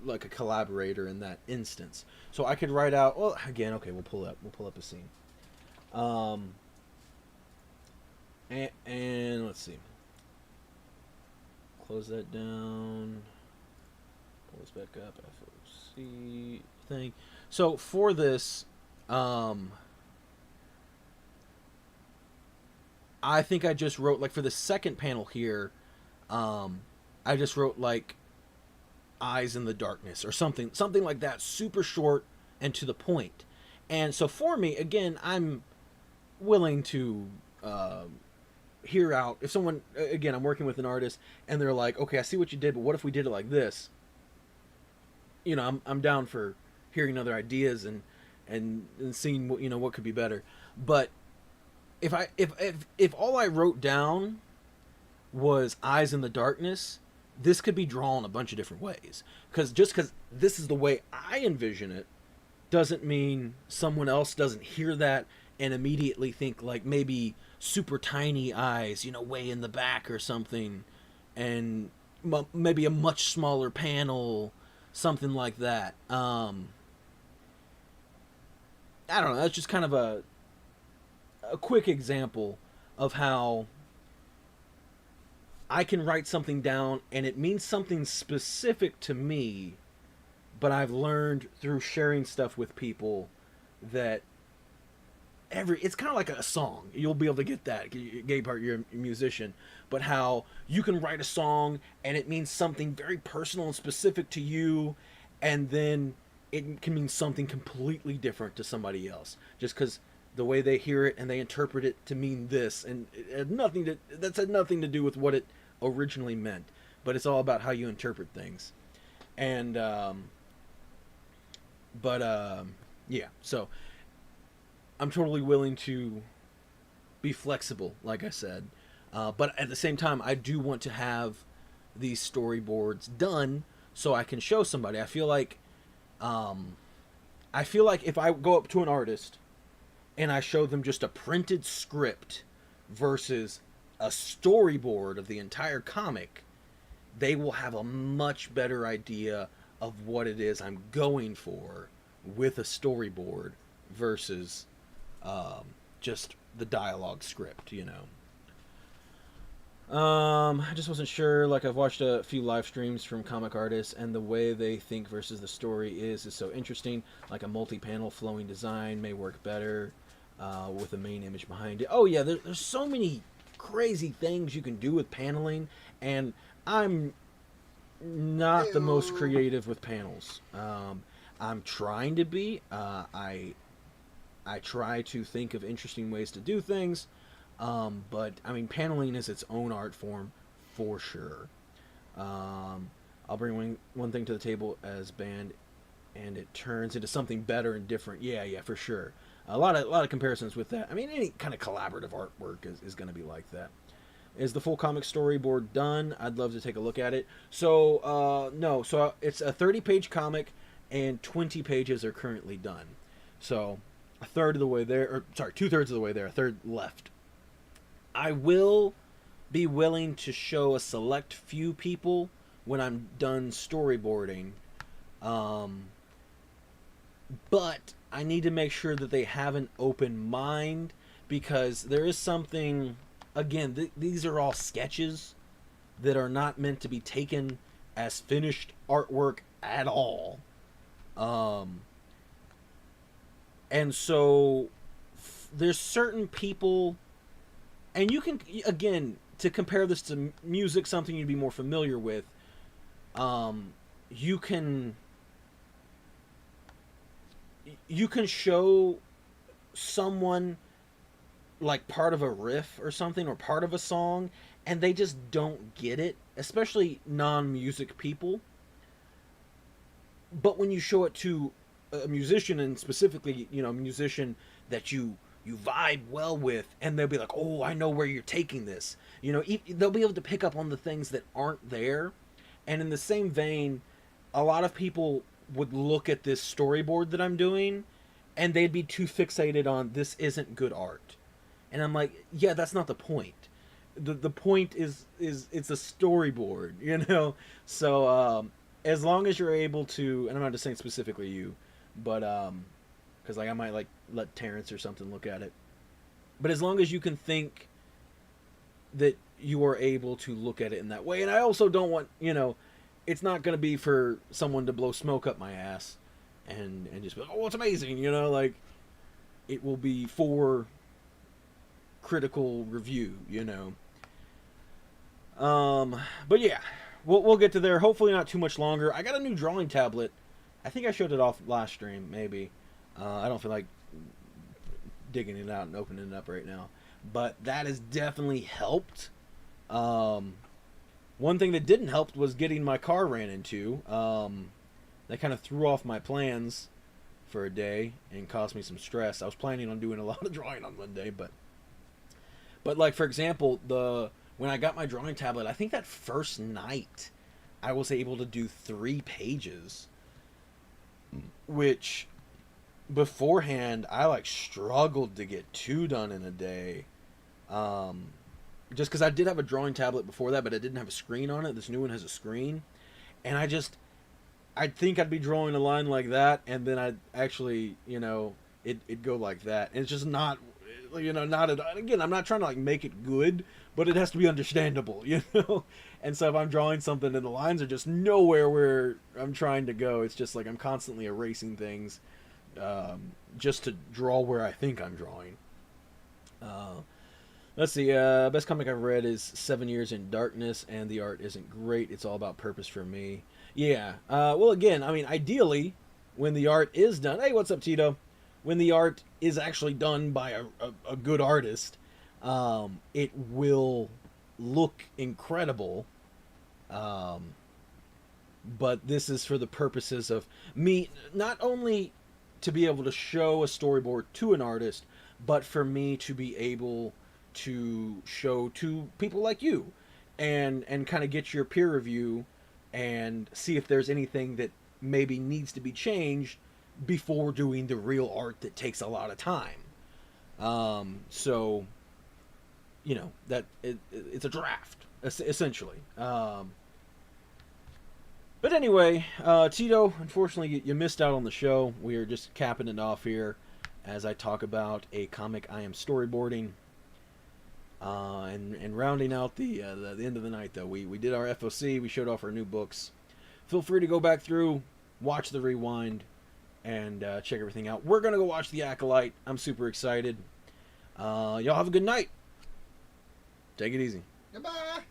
like a collaborator in that instance. So I could write out, well, again, okay, we'll pull up a scene. And let's see. Close that down. Pull this back up. FOC thing. So for this, I think I just wrote, like, for the second panel here, I just wrote like eyes in the darkness or something like that, super short and to the point. And so for me, again, I'm willing to hear out if someone, again, I'm working with an artist and they're like, okay, I see what you did, but what if we did it like this? I'm down for hearing other ideas and seeing what, what could be better. But if all I wrote down was eyes in the darkness, this could be drawn a bunch of different ways. Because this is the way I envision it, doesn't mean someone else doesn't hear that and immediately think like maybe super tiny eyes, way in the back or something, and maybe a much smaller panel, something like that. I don't know. That's just kind of a quick example of how I can write something down and it means something specific to me, but I've learned through sharing stuff with people that it's kind of like a song. You'll be able to get that. Gabe Hart, you're a musician, but how you can write a song and it means something very personal and specific to you, and then it can mean something completely different to somebody else, just because the way they hear it and they interpret it to mean this, and it had nothing to do with what it originally meant. But it's all about how you interpret things. And yeah, so I'm totally willing to be flexible, like I said, but at the same time, I do want to have these storyboards done so I can show somebody. I feel like if I go up to an artist and I show them just a printed script versus a storyboard of the entire comic, they will have a much better idea of what it is I'm going for with a storyboard versus just the dialogue script, I just wasn't sure. Like, I've watched a few live streams from comic artists, and the way they think versus the story is so interesting. Like, a multi-panel flowing design may work better with the main image behind it. Oh yeah, there's so many crazy things you can do with paneling, and I'm not the most creative with panels. I'm trying to be. I try to think of interesting ways to do things, but I mean, paneling is its own art form for sure. I'll bring one thing to the table as band and it turns into something better and different. Yeah, for sure. A lot of comparisons with that. I mean, any kind of collaborative artwork is going to be like that. Is the full comic storyboard done? I'd love to take a look at it. So, no. So it's a 30-page comic, and 20 pages are currently done. So, a third of the way there, or sorry, 2/3 of the way there, a third left. I will be willing to show a select few people when I'm done storyboarding. But I need to make sure that they have an open mind, because there is something, again, these are all sketches that are not meant to be taken as finished artwork at all. And so there's certain people, and you can, again, to compare this to music, something you'd be more familiar with, you can show someone like part of a riff or something, or part of a song, and they just don't get it, especially non-music people. But when you show it to a musician, and specifically, a musician that you vibe well with, and they'll be like, oh, I know where you're taking this. They'll be able to pick up on the things that aren't there. And in the same vein, a lot of people would look at this storyboard that I'm doing, and they'd be too fixated on, this isn't good art. And I'm like, yeah, that's not the point. The point is it's a storyboard, So as long as you're able to, and I'm not just saying specifically you, but because I might let Terrence or something look at it. But as long as you can think that you are able to look at it in that way, and I also don't want, it's not going to be for someone to blow smoke up my ass and just be like, oh, it's amazing, it will be for critical review, But yeah, we'll get to there. Hopefully not too much longer. I got a new drawing tablet. I think I showed it off last stream, maybe. I don't feel like digging it out and opening it up right now. But that has definitely helped. One thing that didn't help was getting my car ran into. That kind of threw off my plans for a day and caused me some stress. I was planning on doing a lot of drawing on Monday, but like, for example, when I got my drawing tablet, I think that first night I was able to do 3 pages, which beforehand I struggled to get 2 done in a day. Just because I did have a drawing tablet before that, but it didn't have a screen on it. This new one has a screen, and I'd think I'd be drawing a line like that, and then I'd actually, it'd go like that. And it's just not, not at, again, I'm not trying to make it good, but it has to be understandable, And so if I'm drawing something and the lines are just nowhere where I'm trying to go, it's just I'm constantly erasing things, just to draw where I think I'm drawing. Let's see, best comic I've read is 7 Years in Darkness, and the art isn't great. It's all about purpose for me. Yeah, well, again, I mean, ideally, when the art is done, hey, what's up, Tito? When the art is actually done by a good artist, it will look incredible. But this is for the purposes of me, not only to be able to show a storyboard to an artist, but for me to be able to show to people like you, and kind of get your peer review and see if there's anything that maybe needs to be changed before doing the real art that takes a lot of time. So, that it's a draft, essentially. But anyway, Tito, unfortunately, you missed out on the show. We are just capping it off here as I talk about a comic I am storyboarding. And rounding out the end of the night, though, we did our FOC. We showed off our new books. Feel free to go back through, watch the rewind, and check everything out. We're gonna go watch The Acolyte. I'm super excited. Y'all have a good night. Take it easy. Goodbye.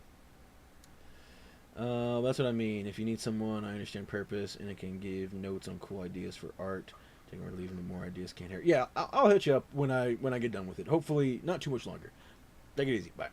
That's what I mean. If you need someone, I understand purpose, and it can give notes on cool ideas for art. Taking or leaving more ideas can't hurt. Yeah, I'll hit you up when I get done with it. Hopefully, not too much longer. Take it easy. Bye.